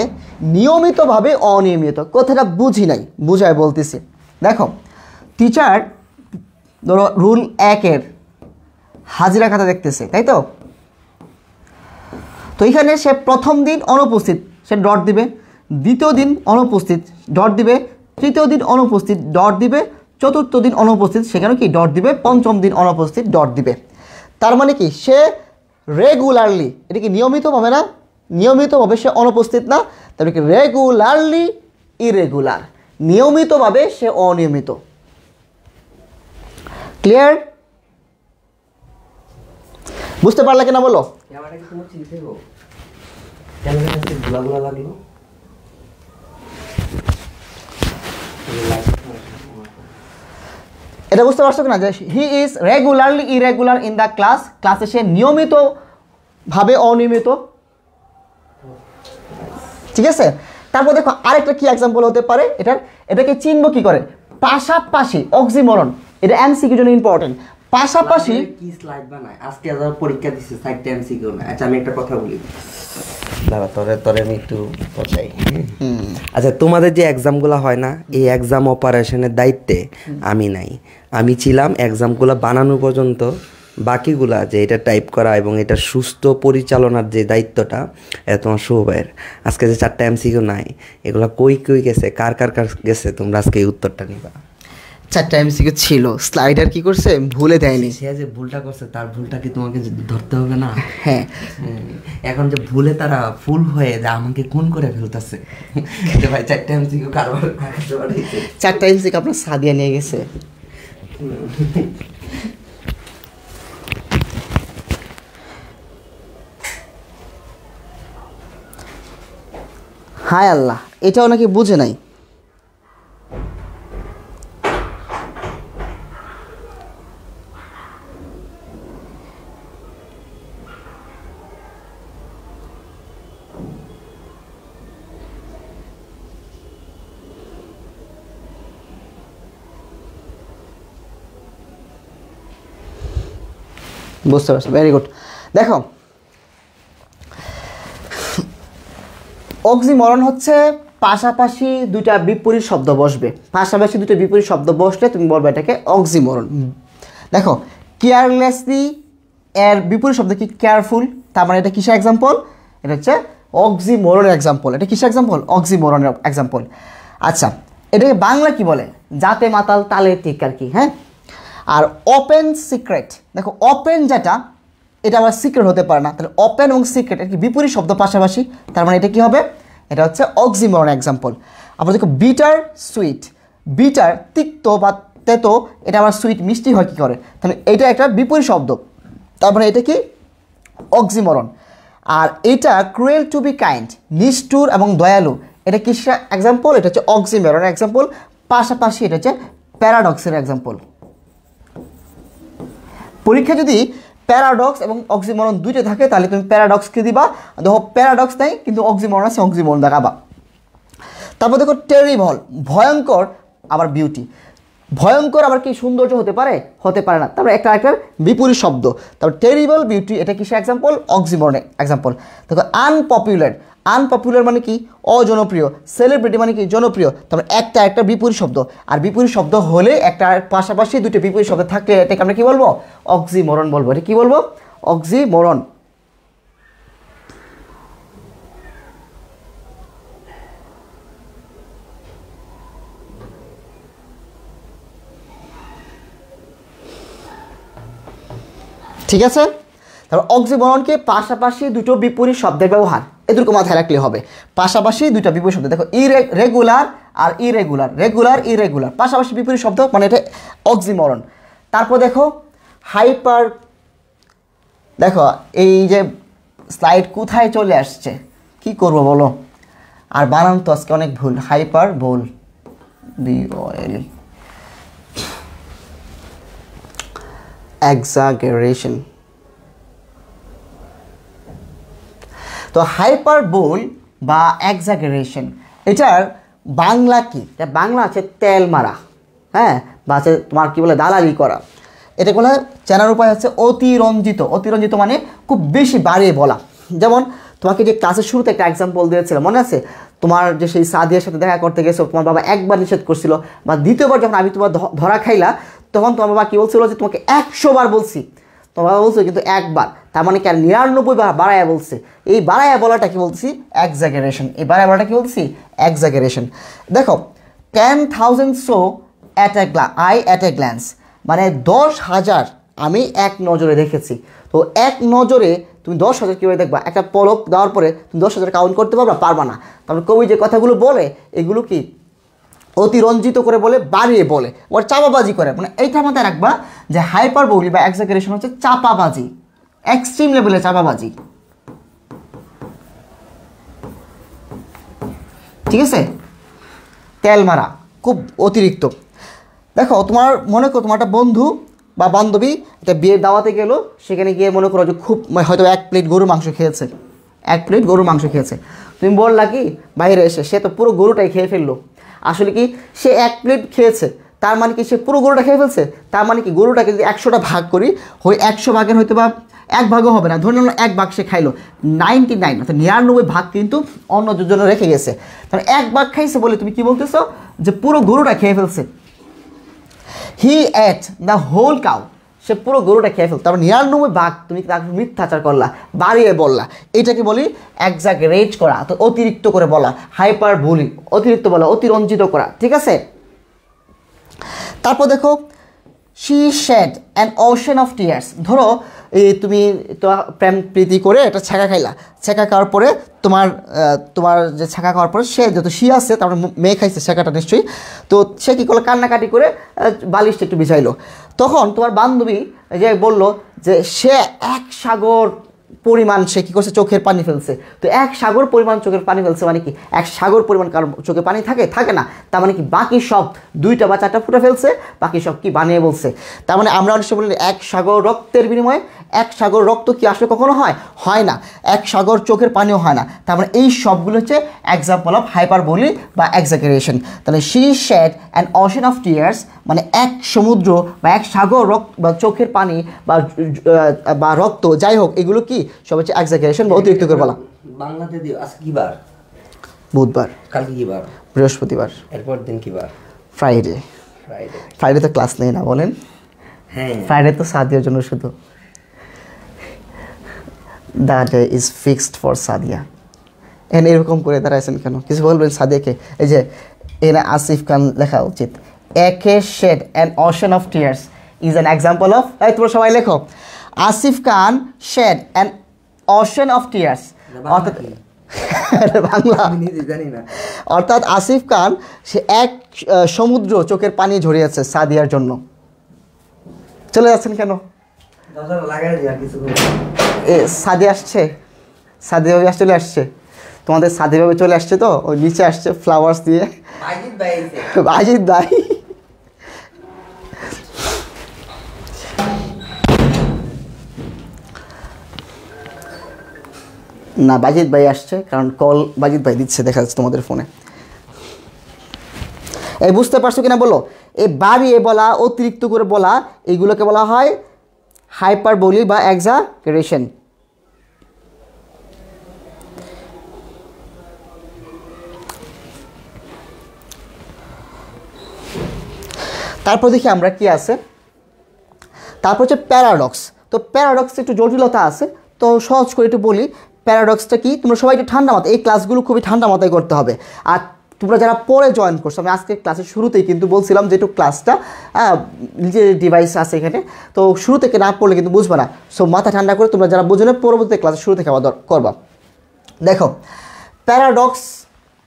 নিয়মিতভাবে অনিয়মিত। কথাটা বুঝি নাই, বুঝায় বলতেছি। দেখো টিচার ধরো রুল 1-এর হাজিরা খাতা দেখতেছে, তাই তো? তো এখানে সে প্রথম দিন অনুপস্থিত, সে ডট দিবে। দ্বিতীয় দিন অনুপস্থিত, ডট দিবে। তৃতীয় দিন অনুপস্থিত, ডট দিবে। চতুর্থ দিন অনুপস্থিত, সেখানে কি ডট দিবে। পঞ্চম দিন অনুপস্থিত, ডট দিবে। তার মানে কি? সে রেগুলারলি, এটা কি নিয়মিতভাবে না? নিয়মিতভাবে সে অনুপস্থিত না, তাহলে কি রেগুলারলি ইরেগুলার, নিয়মিতভাবে সে অনিয়মিত। ক্লিয়ার? বুঝতে পারলে কিনা বলো? ক্যামেরাটা কি তোমার চিনতে গো? ক্যামেরাটা কি গোলা লাগলো? এটা বুঝতে পারছো কিনা যে he is regularly irregular in the class, ক্লাসে সে নিয়মিত ভাবে অনিয়মিত। ঠিক আছে, তারপর দেখো আরেকটা কি এক্সাম্পল হতে পারে এটাকে চিনবো কি করে? পাশাপাশি, অক্সিমরন। এটা এমসিকিউ জন্য ইম্পর্টেন্ট। পাশাপাশি কি স্লাইড বানায় আজকে আবার পরীক্ষা দিছে, সাইডটা এমসিকিউ না। আচ্ছা আমি একটা কথা বলি, দাঁড়া তোরে আমি একটু পচাই। আচ্ছা তোমাদের যে এক্সামগুলো হয় না, এই এক্সাম অপারেশনের দায়িত্বে আমি নাই। আমি ছিলাম এক্সামগুলো বানানো পর্যন্ত, বাকিগুলা যে এটা টাইপ করা এবং এটা সুস্থ পরিচালনার যে দায়িত্বটা এটা তোমার শুভভাইয়ের। আজকে যে 4টা এমসিকিউ নাই, এগুলো কই গেছে, কার গেছে, তোমরা আজকে এই উত্তরটা নিবা। 4টা এমসিকিউ ছিল, স্লাইডার কি করছে, ভুলে দেয়নি। সে যে ভুলটা করছে তার ভুলটা কি তোমাকে ধরতে হবে না? হ্যাঁ, এখন যে ভুলে তারা ফুল হয়ে যে আমাকে খুন করে ফেলতেছে ভাই 4টা এমসিকিউ কারবার 4টা এমসিকিউ আপনার সাদিয়া নিয়ে গেছে। হায় আল্লাহ, এটাও নাকি বুঝে নাই। বুঝতে পারছো, ভেরি গুড। দেখো অক্সিমরন হচ্ছে পাশাপাশি দুইটা বিপরীত শব্দ বসবে। পাশাপাশি দুটো বিপরীত শব্দ বসলে তুমি বলবে এটাকে অক্সিমরন। দেখো কেয়ারলেসলি এর বিপরীত শব্দ কি? কেয়ারফুল। তার মানে এটা কিসের এক্সাম্পল? এটা হচ্ছে অক্সিমরনের এক্সাম্পল। এটা কিসের এক্সাম্পল? অক্সিমরনের এক্সাম্পল। আচ্ছা, এটাকে বাংলা কি বলে? জাতে মাতাল তালে ঠিক আর কি। হ্যাঁ, আর ওপেন সিক্রেট, দেখো ওপেন যেটা, এটা আবার সিক্রেট হতে পারে না। তাহলে ওপেন এবং সিক্রেট এর কি বিপরীত শব্দ পাশাপাশি, তার মানে এটা কি হবে? এটা হচ্ছে অক্সিমরন এক্সাম্পল। আবার দেখো বিটার সুইট, বিটার তিক্ত বা তেতো, এটা আবার সুইট মিষ্টি হয় কি করে, তাহলে এটা একটা বিপরীত শব্দ, তার মানে এটা কি? অক্সিমরন। আর এটা ক্রুয়েল টু বি কাইন্ড, নিষ্ঠুর এবং দয়ালু, এটা কিসের এক্সাম্পল? এটা হচ্ছে অক্সিমরনের এক্সাম্পল। পাশাপাশি এটা হচ্ছে প্যারাডক্সের এক্সাম্পল। পরীক্ষা যদি প্যারাডক্স এবং অক্সিমরন দুইটা থাকে তাহলে তুমি প্যারাডক্সকে দিবা, দেখো প্যারাডক্স নাই কিন্তু অক্সিমরন আছে, অক্সিমরন দেখাবা। তারপর দেখো টেরিবল, ভয়ঙ্কর, আবার বিউটি। ভয়ঙ্কর আবার কি সৌন্দর্য হতে পারে? হতে পারে না। তারপরে একটা বিপরীত শব্দ। তারপর টেরিবল, বিউটি, এটা কিসের এক্সাম্পল? অক্সিমরনের এক্সাম্পল। দেখো আনপপুলার, আনপপুলার মানে কি? অজনপ্রিয়। সেলিব্রিটি মানে কি? জনপ্রিয়। তারপর একটা বিপরীত শব্দ, আর বিপরীত শব্দ হলে একটা পাশাপাশি দুটো বিপরীত শব্দ থাকলে এটাকে আমরা কি বলবো? অক্সিমরন বলবো। এটা কি বলবো? অক্সিমরন। ঠিক আছে, তারপর অক্সিমরনকে পাশাপাশি দুটো বিপরীত শব্দের ব্যবহার, এটুকু মাথায় রাখলে হবে। পাশাপাশি দুটো বিপরীত শব্দ, দেখো রেগুলার আর ইরেগুলার, রেগুলার ইরেগুলার, পাশাপাশি বিপরীত শব্দ, মানে এটা অক্সিমরন। তারপর দেখো হাইপার, দেখো এই যে স্লাইড কোথায় চলে আসছে, কি করব বলো? আর বানান তো আজকে অনেক ভুল। হাইপার বোল, BOL, এক্সাজারেশন। তো হাইপারবোল বা এক্সাজারেশন, এটার বাংলা কি? এটা বাংলা আছে তেল মারা, হ্যাঁ, বা আছে তোমার কি বলে দালালি করা। এটা বলে চেনার উপায় হচ্ছে অতিরঞ্জিত। অতিরঞ্জিত মানে খুব বেশি বাড়িয়ে বলা। যেমন তোমাকে যে ক্লাসের শুরুতে একটা এক্সাম্পল দিয়েছিল মনে আছে? তোমার যে সেই সাদিয়ার সাথে দেখা করতে গেছো, তোমার বাবা একবার নিষেধ করছিল, বা দ্বিতীয়বার যখন আমি তোমার ধরা খাইলা তখন তোমার বাবা কী বলছিল যে তোমাকে 100 বার বলছি, তোমার বাবা বলছে কিন্তু একবার, তার মানে কি আর 99 বার বাড়াইয়া বলছে। এই বাড়াইয়া বলাটা কি বলছি? এক্সাজারেশন। এই বাড়াইয়া বলাটা কি বলছি? এক্সাজারেশন। দেখো 10,000 so I at a glance, মানে 10,000 আমি এক নজরে দেখেছি। তো এক নজরে তুমি 10,000 কীভাবে দেখবা? একটা পলক দেওয়ার পরে তুমি 10,000 কাউন্ট করতে পারবা না। তারপরে কবি যে কথাগুলো বলে এগুলো কি অতিরঞ্জিত করে বলে, বাড়িয়ে বলে, ওর চাপাবাজি করে। মানে এইটার মাথায় রাখবা যে হাইপারবোলি বা এক্সাজারেশন হচ্ছে চাপাবাজি, এক্সট্রিম লেভেলে চাপাবাজি, ঠিক আছে, তেল মারা, খুব অতিরিক্ত। দেখো তোমার মনে করো তোমার একটা বন্ধু বা বান্ধবী একটা বিয়ের দাওয়াতে গেলো, সেখানে গিয়ে মনে করো যে খুব হয়তো 1 প্লেট গরুর মাংস খেয়েছে, 1 প্লেট গরুর মাংস খেয়েছে। তুমি বললা কি বাইরে এসে সে তো পুরো গরুটাই খেয়ে ফেললো। আসলে কি সে 1 প্লেট খেয়েছে, তার মানে কি সে পুরো গরুটা খেয়ে ফেলছে? তার মানে কি গরুটাকে যদি 100টা ভাগ করি, ওই 100 ভাগের হয়তো বা 1 ভাগও হবে না, ধরে নিলাম 1 ভাগ সে খাইলো, 99 অর্থাৎ 99 ভাগ কিন্তু অন্য জন্য রেখে গেছে। তাহলে 1 ভাগ খাইছে বলে তুমি কি বলতেছো? যে পুরো গরুটা খেয়ে ফেলছে। হি এট দ্য হোল কাউ, সে পুরো গরুটা খেয়ে ফেলতো। তারপর 99 ভাগ তুমি তাকে মিথ্যাচার করলা, বাড়িয়ে বললা, এটাকে বলি এক্সাজারেট করা, তো অতিরিক্ত করে বলা, হাইপার বলি, অতিরিক্ত বলা, অতিরঞ্জিত করা, ঠিক আছে। তারপর দেখো she shed an ocean of tears. ধরো তুমি তো প্রেম প্রীতি করে একটা ছ্যাঁকা খাইলা, ছ্যাঁকা খাওয়ার পরে তোমার যে ছ্যাঁকা খাওয়ার পরে সে যত শি আছে, তারপরে মেয়ে খাইছে ছ্যাঁকাটা নিশ্চয়ই, তো সে কী করলো, কান্নাকাটি করে বালিশটা একটু বিছাইলো। তখন তোমার বান্ধবী যে বলল যে সে 1 সাগর পরিমাণ সে কী করছে, চোখের পানি ফেলছে। তো 1 সাগর পরিমাণ চোখের পানি ফেলছে মানে কি 1 সাগর পরিমাণ কারো চোখে পানি থাকে না। তার মানে কি বাকি সব 2টা বা 4টা ফুটে ফেলছে, বাকি সব কি বানিয়ে বলছে। তার মানে আমরা অনেক সময় বলি 1 সাগর রক্তের বিনিময়ে 1 সাগর রক্ত কি আসলে কখনো হয় না, 1 সাগর চোখের পানিও হয় না। তার মানে এই সবগুলো হচ্ছে এক্সাম্পল অফ হাইপারবোলি বা এক্সাজারেশন। তাহলে she shed an ocean of tears মানে 1 সমুদ্র বা 1 সাগর রক্ত বা চোখের পানি বা রক্ত, যাই হোক এগুলো কি সব হচ্ছে এক্সাজারেশন বা অতিরিক্ত করে বলা। বাংলাতে দিও আজকে কি বার? বুধবার। কালকে কি বার? বৃহস্পতিবার। এরপর দিন কি বার? ফ্রাইডে। ফ্রাইডে তো ক্লাস নেই না বলেন? হ্যাঁ, ফ্রাইডে তো সাদিয়ার জন্য শুধু, the day is fixed for Sadia. এরকম করে দাঁড়াইছেন কেন? কিছু বলবেন সাদিয়াকে? এই যে এনে আসিফ খান লেখা উচিত, একে shed an ocean of tears is an example of, এই তোমরা সবাই লেখো, Asif Khan shed an ocean of tears, অর্থাৎ বাংলা আমি নিজে জানি না। অর্থাৎ আসিফ খান সে 1 সমুদ্র চোখের পানি ঝরিয়েছে সাদিয়ার জন্য। চলে যাচ্ছেন কেন? লাগাই দিই আর কিছু। সাদিয়া আসছে, সাদিয়া ভাবে চলে আসছে, তোমাদের সাদিয়া ভাবে চলে আসছে, তো ওই নিচে আসছে ফ্লাওয়ার্স দিয়ে। বাজিদ ভাই না, বাজিদ ভাই আসছে, কারণ কল বাজিদ ভাই দিচ্ছে, দেখা যাচ্ছে তোমাদের ফোনে। এই বুঝতে পারছো কিনা বলো? এই বাড়িয়ে বলা, অতিরিক্ত করে বলা, এইগুলোকে বলা হয় হাইপারবোলি বা এক্সাজারেশন। তারপর দেখি আমরা কি আছে, তারপর হচ্ছে প্যারাডক্স। তো প্যারাডক্স একটু জটিলতা আছে, তো সহজ করে একটু বলি প্যারাডক্সটা কি। তোমরা সবাই একটু ঠান্ডা মাথায়, এই ক্লাসগুলো খুবই ঠান্ডা মাথায় করতে হবে। আর তোমরা যারা পরে জয়েন করছো, আমি আজকে ক্লাসের শুরুতেই কিন্তু বলছিলাম যে একটু ক্লাসটা নিজের ডিভাইস আছে এখানে, তো শুরু থেকে না পড়লে কিন্তু বুঝবে না। সো মাথা ঠান্ডা করে তোমরা যারা বুঝো না, পরবর্তী ক্লাসের শুরু থেকে আবার করবা। দেখো প্যারাডক্স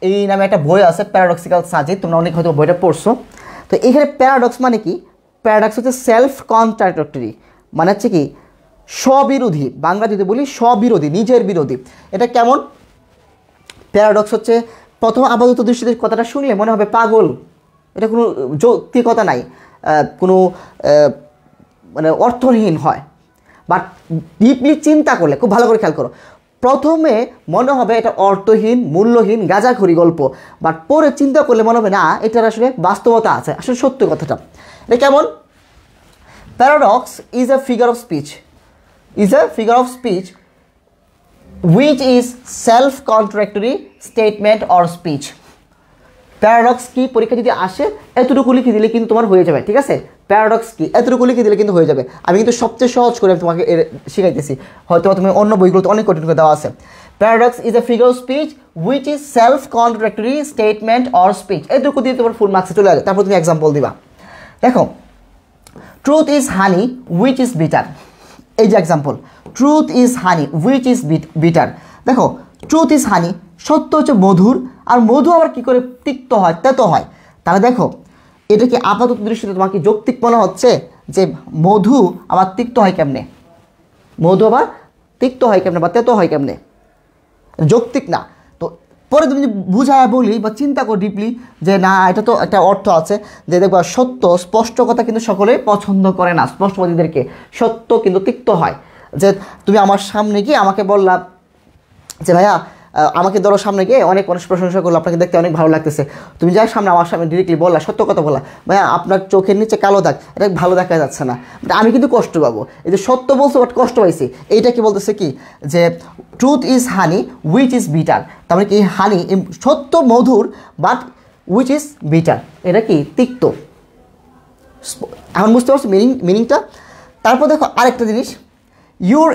এই নামে একটা বই আছে, প্যারাডক্সিক্যাল সাজিদ, তোমরা অনেক হয়তো বইটা পড়ছো। তো এখানে প্যারাডক্স মানে কি? প্যারাডক্স হচ্ছে সেলফ কন্ট্রাডিক্টরি, মানে হচ্ছে কি স্ববিরোধী। বাংলা যদি বলি স্ববিরোধী, নিজের বিরোধী। এটা কেমন? প্যারাডক্স হচ্ছে প্রথম আপাতত দৃষ্টিতে কথাটা শুনলে মনে হবে পাগল, এটা কোনো যৌক্তিকতা নাই, কোনো মানে অর্থহীন হয়। বাট ডিপলি চিন্তা করলে, খুব ভালো করে খেয়াল করো, প্রথমে মনে হবে এটা অর্থহীন, মূল্যহীন, গাঁজাখড়ি গল্প, বাট পরে চিন্তা করলে মনে হবে না, এটার আসলে বাস্তবতা আছে, আসলে সত্য কথাটা। এটা কেমন? Paradox is a figure of speech, which is self-contradictory statement or speech. Paradox কি? পরীক্ষা যদি আসে এতটুকু লিখে দিলে কিন্তু তোমার হয়ে যাবে, ঠিক আছে? প্যারাডক্স কি এতটুকু লিখে দিলে কিন্তু হয়ে যাবে। আমি কিন্তু সবচেয়ে সহজ করে তোমাকে শিখাইতেছি, হয়তো তুমি অন্য বইগুলোতে অনেক কঠিন করে দেওয়া আছে। Paradox is a figure of speech which is self-contradictory statement or speech, এতটুকু দিয়ে তোমার ফুল মার্কসে চলে আসে। তারপর তুমি এক্সাম্পল দিবা। দেখো truth is honey which is bitter, এই যে example, truth is honey which is bitter. দেখো ট্রুথ ইজ হানি, সত্য হচ্ছে মধুর, আর মধু আবার কী করে তিক্ত হয়, তেতো হয়। তাহলে দেখো এটা কি আপাতত দৃষ্টিতে তোমার কি যৌক্তিক মনে হচ্ছে যে মধু আবার তিক্ত হয় কেমনে? মধু আবার তিক্ত হয় কেমনে বা তেতো হয় কেমনে, যৌক্তিক না। তো পরে তুমি বুঝায় বলি বা চিন্তা করো ডিপলি যে না এটা তো একটা অর্থ আছে যে দেখবা সত্য স্পষ্ট কথা কিন্তু সকলে পছন্দ করে না, স্পষ্টবাদীদেরকে। সত্য কিন্তু তিক্ত হয়। যে তুমি আমার সামনে গিয়ে আমাকে বললা যে ভাইয়া আমাকে ধরো সামনে গিয়ে অনেক মানুষ প্রশংসা করলো, আপনাকে দেখতে অনেক ভালো লাগতেছে, তুমি যাই সামনে আমার সামনে ডিরেক্টলি বললা, সত্য কথা বললা, ভাইয়া আপনার চোখের নিচে কালো দাগ, এটা ভালো দেখা যাচ্ছে না, আমি কিন্তু কষ্ট পাবো। এই যে সত্য বলছো বাট কষ্ট পাইছি, এইটা কি বলতেছে কি যে truth is honey which is bitter. তার মানে কি হানি সত্য মধুর বাট উইচ ইজ বিটার, এটা কি তিক্ত। এখন বুঝতে পারছো মিনিংটা। তারপর দেখো আরেকটা জিনিস, your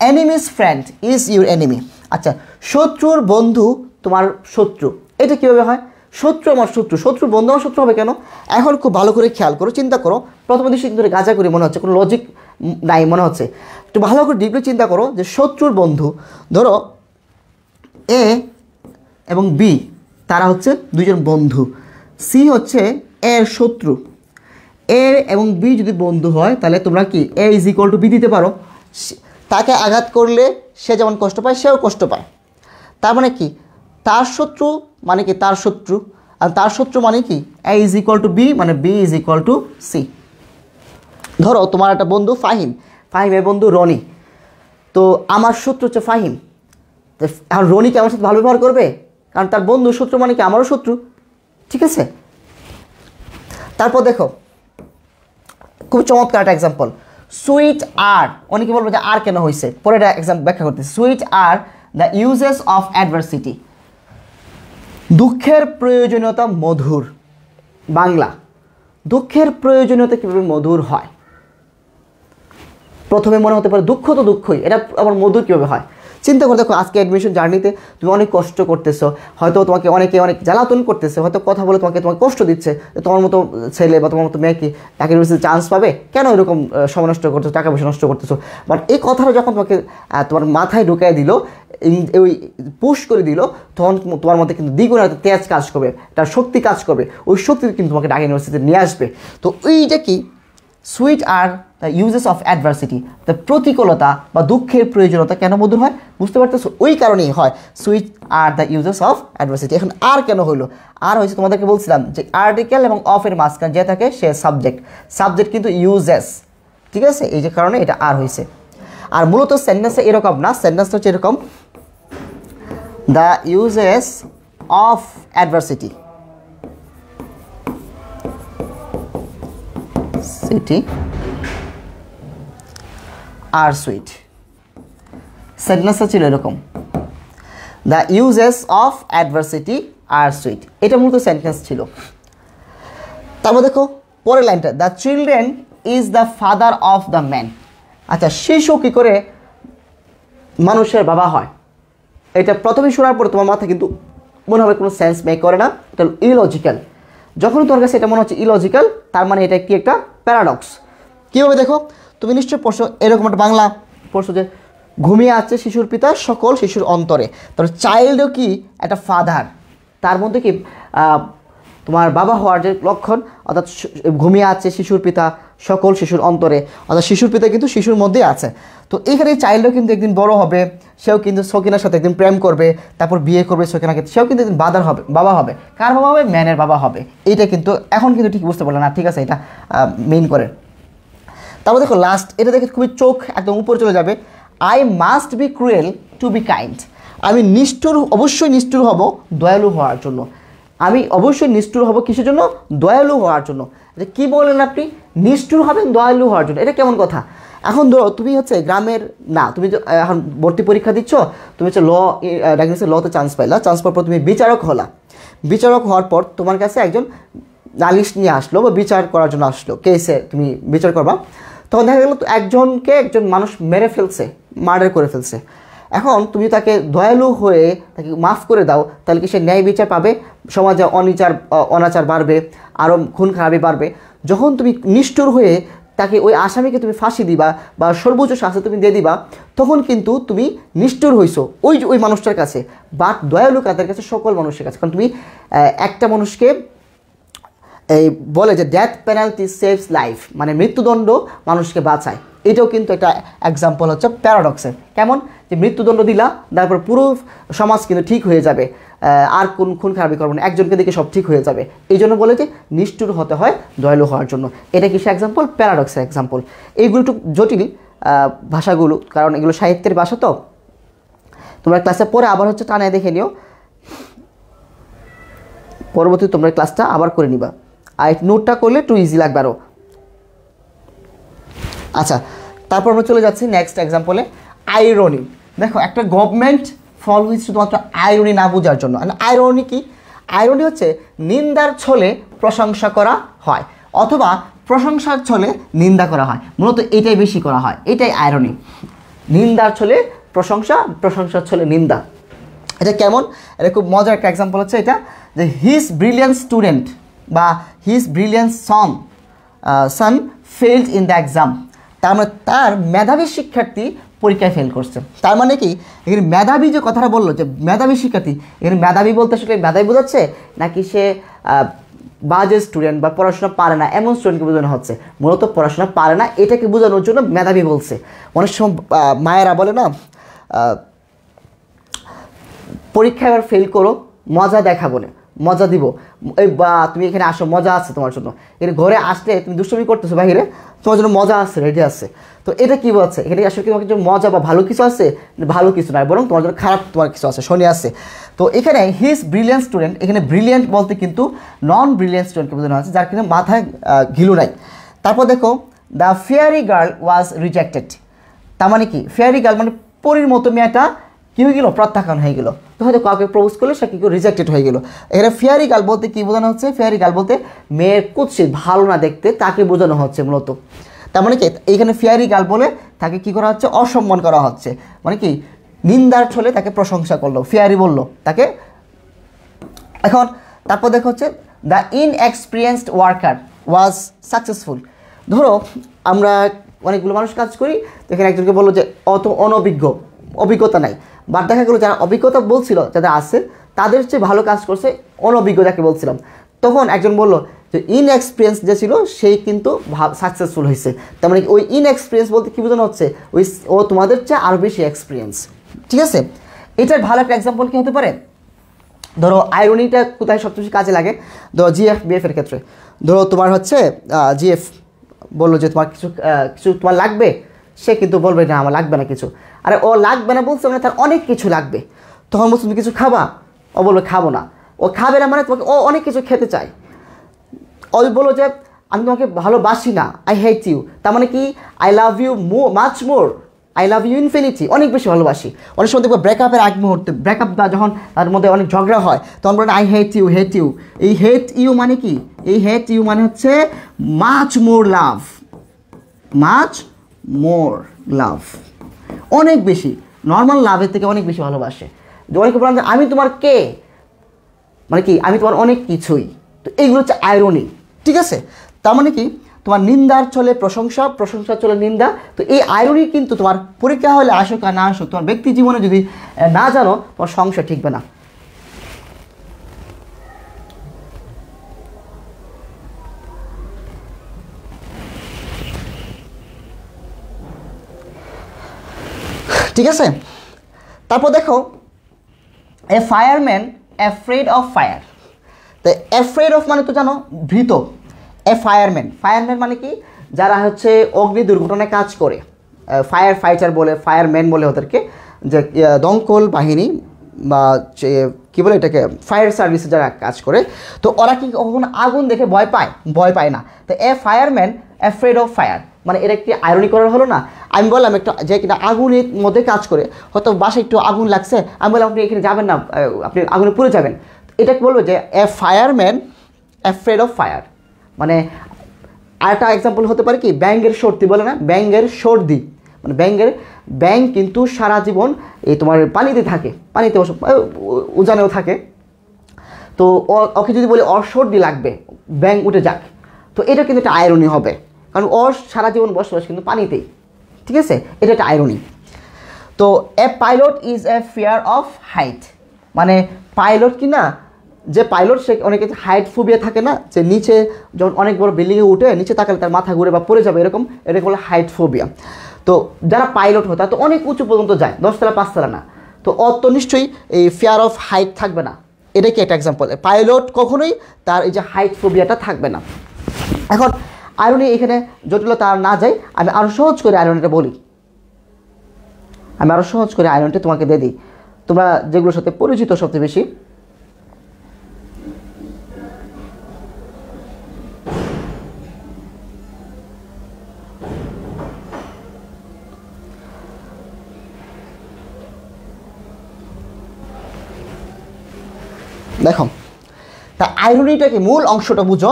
enemy's friend is your enemy. আচ্ছা, শত্রুর বন্ধু তোমার শত্রু, এটা কীভাবে হয়? শত্রু আমার শত্রু, শত্রুর বন্ধু আমার শত্রু হবে কেন? এখন খুব ভালো করে খেয়াল করো, চিন্তা করো। প্রথম দৃষ্টি ধরে গাঁজা করে মনে হচ্ছে, কোনো লজিক নাই মনে হচ্ছে। একটু ভালো করে ডিপলি চিন্তা করো যে শত্রুর বন্ধু, ধরো এ এবং বি, তারা হচ্ছে দুজন বন্ধু, সি হচ্ছে এর শত্রু। এ এবং বি যদি বন্ধু হয় তাহলে তোমরা কি A is equal to B দিতে পারো। তাকে আঘাত করলে সে যেমন কষ্ট পায় সেও কষ্ট পায়। তার মানে কি তার শত্রু মানে কি তার শত্রু, আর তার শত্রু মানে কি A is equal to B, মানে B is equal to C. ধরো তোমার একটা বন্ধু ফাহিম, ফাহিমের বন্ধু রনি, তো আমার শত্রু হচ্ছে ফাহিম। তো এখন রনি কি আমার সাথে ভালো ব্যবহার করবে? কারণ তার বন্ধু শত্রু মানে কি আমারও শত্রু, ঠিক আছে। তারপর দেখো খুব চমৎকার একটা এক্সাম্পল, সুইট আর। অনেকে বলবো যে আর কেন হয়েছে, পরে এটা এক্সাম্পল ব্যাখ্যা করতেছে। Sweet are the uses of adversity, দুঃখের প্রয়োজনীয়তা মধুর। বাংলা, দুঃখের প্রয়োজনীয়তা কীভাবে মধুর হয়? প্রথমে মনে হতে পারে দুঃখ তো দুঃখই, এটা আবার মধুর কীভাবে হয়? চিন্তা করে দেখো, আজকে অ্যাডমিশন জার্নিতে তুমি অনেক কষ্ট করতেছো, হয়তো তোমাকে অনেকে অনেক জ্বালাতন করতেছে, হয়তো কথা বলে তোমাকে কষ্ট দিচ্ছে, তোমার মতো ছেলে বা তোমার মতো মেয়ে কি এক ইউনিভার্সিটি চান্স পাবে, কেন এরকম সময় নষ্ট করতেছো, টাকা পয়সা নষ্ট করতেছো। বাট এই কথাটা যখন তোমাকে তোমার মাথায় ঢুকিয়ে দিল, ওই পুশ করে দিল, তখন তোমার মধ্যে কিন্তু দ্বিগুণ একটা তেজ কাজ করবে, একটা শক্তি কাজ করবে, ওই শক্তি কিন্তু তোমাকে ঢাকা ইউনিভার্সিটিতে নিয়ে আসবে। তো ওইটা কি sweet are the uses of adversity, the প্রতিকূলতা বা দুঃখের প্রয়োজনীয়তা কেন মধুর হয়? বুঝতে পারতেছো? ওই কারণেই হয় sweet are the uses of adversity. এখন আর কেন হইলো? আর হয়েছে তোমাদেরকে বলছিলাম যে আর্টিকেল এবং অফের মাঝখানে যে থাকে সে সাবজেক্ট, সাবজেক্ট কিন্তু ইউজেস, ঠিক আছে, এই যে কারণে এটা আর হয়েছে। আর মূলত সেন্টেন্সে এরকম না, সেন্টেন্সটা হচ্ছে এরকম, the uses of adversity city are sweet. সেন্টেন্সটা ছিল এরকম, the uses of adversity are sweet, এটা মূলত সেন্টেন্স ছিল। তারপর দেখো পরের লাইনটা, the children is the father of the man. আচ্ছা, শিশু কী করে মানুষের বাবা হয়? এটা প্রথমে শোনার পরে তোমার মাথা কিন্তু মনে হবে কোনো সেন্স মেক করে না, এটা ইলজিক্যাল। যখন তোমার কাছে এটা মনে হচ্ছে ইলজিক্যাল, তার মানে এটা কি একটা প্যারাডক্স। কীভাবে দেখো, তুমি নিশ্চয়ই পড়ছো এরকম একটা বাংলা পড়ছো যে ঘুমিয়ে আছে শিশুর পিতা সকল শিশুর অন্তরে। তারপর চাইল্ডও কি একটা ফাদার, তার মধ্যে কি তোমার বাবা হওয়ার যে লক্ষণ, অর্থাৎ ঘুমিয়ে আছে শিশুর পিতা সকল শিশুর অন্তরে, অর্থাৎ শিশুর পিতা কিন্তু শিশুর মধ্যেই আছে। তো এইখানে চাইল্ডও কিন্তু একদিন বড় হবে, সেও কিন্তু সকিনার সাথে একদিন প্রেম করবে, তারপর বিয়ে করবে সকিনাকে, সেও কিন্তু একদিন বাবা হবে। কার বাবা হবে? ম্যানের বাবা হবে। এইটা কিন্তু এখন কিন্তু ঠিক বুঝতে পারলো না, ঠিক আছে, এটা মেইন করে। তারপর দেখো লাস্ট, এটা দেখে খুবই চোখ একদম উপরে চলে যাবে, I must be cruel to be kind. আমি নিষ্ঠুর, অবশ্যই নিষ্ঠুর হব দয়ালু হওয়ার জন্য। আমি অবশ্যই নিষ্ঠুর হব কিসের জন্য? দয়ালু হওয়ার জন্য। যে কী বললেন আপনি, নিষ্ঠুর হবেন দয়ালু হওয়ার জন্য, এটা কেমন কথা? এখন ধরো তুমি হচ্ছে গ্রামের না, তুমি এখন ভর্তি পরীক্ষা দিচ্ছ, তুমি হচ্ছে লতে চান্স পাইলা, চান্স পাওয়ার পর তুমি বিচারক হলা। বিচারক হওয়ার পর তোমার কাছে একজন নালিশ নিয়ে আসলো বা বিচার করার জন্য আসলো, কেসে তুমি বিচার করবা। তখন দেখা গেল একজন মানুষ মেরে ফেলছে, মার্ডার করে ফেলছে। এখন তুমি তাকে দয়ালু হয়ে তাকে মাফ করে দাও, তাহলে কি সে ন্যায় বিচার পাবে? সমাজে অনাচার বাড়বে, আরও খুন খারাপি বাড়বে। যখন তুমি নিষ্ঠুর হয়ে তাকে ওই আসামিকে তুমি ফাঁসি দিবা বা সর্বোচ্চ শাস্তি তুমি দিয়ে দিবা, তখন কিন্তু তুমি নিষ্ঠুর হইছো ওই মানুষটার কাছে, বাট দয়ালু কাদের কাছে? সকল মানুষের কাছে। কারণ তুমি একটা মানুষকে এই বলে যে ডেথ পেনাল্টি সেভস লাইফ, মানে মৃত্যুদণ্ড মানুষকে বাঁচায়। এটাও কিন্তু একটা এক্সাম্পল হচ্ছে প্যারাডক্সের। কেমন? যে মৃত্যুদণ্ড দিলা, তারপর পুরো সমাজ কিন্তু ঠিক হয়ে যাবে, আর কোন খুন খারাপি করবো না, একজনকে দেখে সব ঠিক হয়ে যাবে। এই জন্য বলে যে নিষ্ঠুর হতে হয় দয়ালু হওয়ার জন্য। এটা কিসের এক্সাম্পল? প্যারাডক্সের এক্সাম্পল। এইগুলো একটু জটিল ভাষাগুলো, কারণ এগুলো সাহিত্যের ভাষা, তো তোমরা ক্লাসে পরে আবার হচ্ছে টানায় দেখে নিও, পরবর্তী তোমরা ক্লাসটা আবার করে নিবা, আর নোটটা করলে একটু ইজি লাগবে আরও। আচ্ছা, তারপর আমরা চলে যাচ্ছি নেক্সট এক্সাম্পলে, আইরনি। দেখো, একটা গভর্নমেন্ট ফল হয়েছে শুধুমাত্র আইরনি না বোঝার জন্য। আইরনি কি? আইরনি হচ্ছে নিন্দার ছলে প্রশংসা করা হয়, অথবা প্রশংসার ছলে নিন্দা করা হয়, মূলত এটাই বেশি করা হয়, এটাই আইরনি। নিন্দার ছলে প্রশংসা, প্রশংসার ছলে নিন্দা। এটা কেমন? এটা খুব মজার একটা এক্সাম্পল হচ্ছে এটা, যে হিজ ব্রিলিয়ান্ট স্টুডেন্ট বা his brilliant Son failed in the exam. তার মানে তার মেধাবী শিক্ষার্থী পরীক্ষায় ফেল করছে। তার মানে কি, এখানে মেধাবী যে কথাটা বললো, যে মেধাবী শিক্ষার্থী, এখানে মেধাবী বলতে আসলে মেধাবী বোঝাচ্ছে নাকি সে বাজে স্টুডেন্ট বা পড়াশোনা পারে না এমন স্টুডেন্টকে বোঝানো হচ্ছে? মূলত পড়াশোনা পারে না এটাকে বোঝানোর জন্য মেধাবী বলছে। অনেক সময় মায়েরা বলে না, পরীক্ষায় এবার ফেল করো, মজা দেখাবো না, মজা দিব, এই বা তুমি এখানে আসো, মজা আছে তোমার জন্য। এখানে ঘরে আসলে তুমি দুষ্টুমি করতেছো বাইরে, তোমার জন্য মজা আছে, রেডি আছে। তো এটা কি বলছে? এখানে আসলে কি তোমার জন্য মজা বা ভালো কিছু আছে? ভালো কিছু নয়, বরং তোমার জন্য খারাপ তোমার কিছু আছে, শনি আছে। তো এখানে হিজ ব্রিলিয়ান্ট স্টুডেন্ট, এখানে ব্রিলিয়ান্ট বলতে কিন্তু নন ব্রিলিয়ান্ট স্টুডেন্টকে বোঝানো আছে, যার কিন্তু মাথায় ঘিলু নাই। তারপর দেখো, the fairy girl was rejected. তার মানে কি? ফেয়ারি গার্ল মানে পরীর মতো মেয়েটা কী হয়ে গেল? প্রত্যাখ্যান হয়ে গেল। তো হয়তো কাউকে প্রপোজ করলে সে কী করে রিজেক্টেড হয়ে গেল। এখানে ফেয়ারি গার্ল বলতে কী বোঝানো হচ্ছে? ফেয়ারি গার্ল বলতে মেয়ের কুৎসিত, ভালো না দেখতে, তাকে বোঝানো হচ্ছে মূলত। তার মানে কি, এইখানে ফেয়ারি গার্ল বলে তাকে কী করা হচ্ছে? অসম্মান করা হচ্ছে। মানে কি, নিন্দার ছলে তাকে প্রশংসা করলো, ফেয়ারি বললো তাকে। এখন তারপর দেখো হচ্ছে, the inexperienced worker was successful. ধরো আমরা অনেকগুলো মানুষ কাজ করি, তো এখানে একজনকে বললো যে অত অনভিজ্ঞ, অভিজ্ঞতা নাই, বাট দেখা গেলো যারা অভিজ্ঞতা বলছিল, যাদের আছে তাদের চেয়ে ভালো কাজ করছে অনভিজ্ঞ যাকে বলছিলাম। তখন একজন বললো যে ইনএক্সপিরিয়েন্স যে ছিল সেই কিন্তু সাকসেসফুল হয়েছে। তার মানে ওই ইনএক্সপিরিয়েন্স বলতে কী বোঝানো হচ্ছে? ও তোমাদের চেয়ে আরও বেশি এক্সপিরিয়েন্স। ঠিক আছে, এটার ভালো একটা এক্সাম্পল কী হতে পারে? ধরো আইরনিটা কোথায় সবচেয়ে বেশি কাজে লাগে? ধরো জিএফ বিএফের ক্ষেত্রে। ধরো তোমার হচ্ছে জিএফ বললো যে তোমার কিছু তোমার লাগবে, সে কিন্তু বলবে না আমার লাগবে না কিছু। আরে ও লাগবে না বলছে মানে তার অনেক কিছু লাগবে। তখন বলছো তুমি কিছু খাবা, ও বলবে খাবো না। ও খাবে না মানে তোমাকে ও অনেক কিছু খেতে চায়। ও বললো যে আমি তোমাকে ভালোবাসি না, আই হেট ইউ। তার মানে কি, I love you much more, I love you infinity, অনেক বেশি ভালোবাসি। অনেক সময় দেখবো ব্রেকআপের আগ মুহূর্তে, ব্রেকআপ যখন তার মধ্যে অনেক ঝগড়া হয়, তখন বলেন I hate you, hate you. এই হেট ইউ মানে কি? এই হেট ইউ মানে হচ্ছে মাচ মোর লাভ, মাচ মোর লাভ, অনেক বেশি, নর্মাল লাভের থেকে অনেক বেশি ভালোবাসে। অনেকে বলেন যে আমি তোমার কে, মানে কি আমি তোমার অনেক কিছুই। তো এইগুলো হচ্ছে আইরনি। ঠিক আছে, তার মানে কি, তোমার নিন্দার চলে প্রশংসা, প্রশংসা চলে নিন্দা। তো এই আইরনি কিন্তু তোমার পরীক্ষা হলে আসুক আর না আসুক, তোমার ব্যক্তি জীবনে যদি না জানো, তোমার সংসার ঠিকবে না। ঠিক আছে, তারপর দেখো, এ ফায়ারম্যান অ্যাফ্রেড অফ ফায়ার। তো অ্যাফ্রেড অফ মানে তো জানো ভীত। এ ফায়ারম্যান, ফায়ারম্যান মানে কি, যারা হচ্ছে অগ্নি দুর্ঘটনায় কাজ করে, ফায়ার ফাইটার বলে, ফায়ারম্যান বলে ওদেরকে, যে দমকল বাহিনী বা কী বলে এটাকে, ফায়ার সার্ভিসে যারা কাজ করে। তো ওরা কি কখনো আগুন দেখে ভয় পায়? ভয় পায় না। তো এ ফায়ারম্যান অ্যাফ্রেড অফ ফায়ার মানে এটা একটি আইরনি করার হলো না। আমি বললাম একটা যে কিনা আগুনের মধ্যে কাজ করে, হয়তো বাসায় একটু আগুন লাগছে, আমি বললাম আপনি এখানে যাবেন না, আপনি আগুনে পুড়ে যাবেন। এটাকে বলবো যে এ ফায়ারম্যান অ্যাফ্রেড অফ ফায়ার। মানে আরেকটা এক্সাম্পল হতে পারে কি, ব্যাঙের সর্দি বলে না, ব্যাঙের সর্দি মানে ব্যাঙ কিন্তু সারা জীবন এই তোমার পানিতে থাকে, পানিতে উজানেও থাকে। তো ওকে যদি বলি ওর সর্দি লাগবে, ব্যাঙ উঠে যাক, তো এটা কিন্তু একটা আইরনি হবে, কারণ ওর সারা জীবন বসবাস কিন্তু পানিতেই। ঠিক আছে, এটা একটা আইরনি। তো a pilot is a fear of height, মানে পাইলট কি না যে পাইলট সে অনেকে হাইট ফোবিয়া থাকে না, যে নিচে যখন অনেক বড় বিল্ডিংয়ে উঠে নিচে তাকালে তার মাথা ঘুরে বা পড়ে যাবে, এরকম এটাকে বলে হাইট ফোবিয়া। তো যারা পাইলট হয় তারা তো অনেক উঁচু পর্যন্ত যায়, 10 তলা 5 তলা না, তো অত নিশ্চয়ই এই ফিয়ার অফ হাইট থাকবে না। এটা কি একটা এক্সাম্পল, পাইলট কখনোই তার এই যে হাইট ফোবিয়াটা থাকবে না। এখন আয়রনি এখানে জটিলতা আর না যায়, আমি আরও সহজ করে আয়রনিটা বলি, আমি আরও সহজ করে আয়রনটা তোমাকে দিয়ে দিই, তোমরা যেগুলোর সাথে পরিচিত সবচেয়ে বেশি। দেখো, তা আইরনিটাকে মূল অংশটা বুঝো,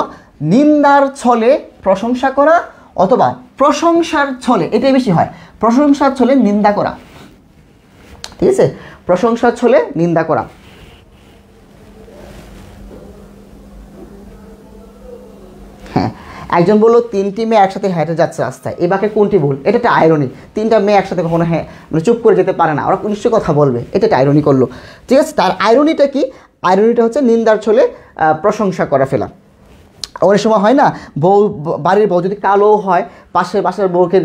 নিন্দার ছলে প্রশংসা করা অথবা প্রশংসার ছলে, এটাই বেশি হয়, প্রশংসার ছলে নিন্দা করা, ঠিক আছে, প্রশংসার ছলে নিন্দা করা। হ্যাঁ, একজন বললো 3টি মেয়ে একসাথে হেঁটে যাচ্ছে রাস্তায়, এই বাক্যে কোনটি ভুল? এটা একটা আইরনি। 3টা মেয়ে একসাথে কখনো মানে চুপ করে যেতে পারে না, ওরা নিশ্চয়ই কথা বলবে, এটা একটা আইরনি করলো, ঠিক আছে। তার আইরনিটা কি? আইরনিটা হচ্ছে নিন্দার ছলে প্রশংসা করা ফেলা। অনেক সময় হয় না, বাড়ির বউ যদি কালো হয়, পাশের বউকে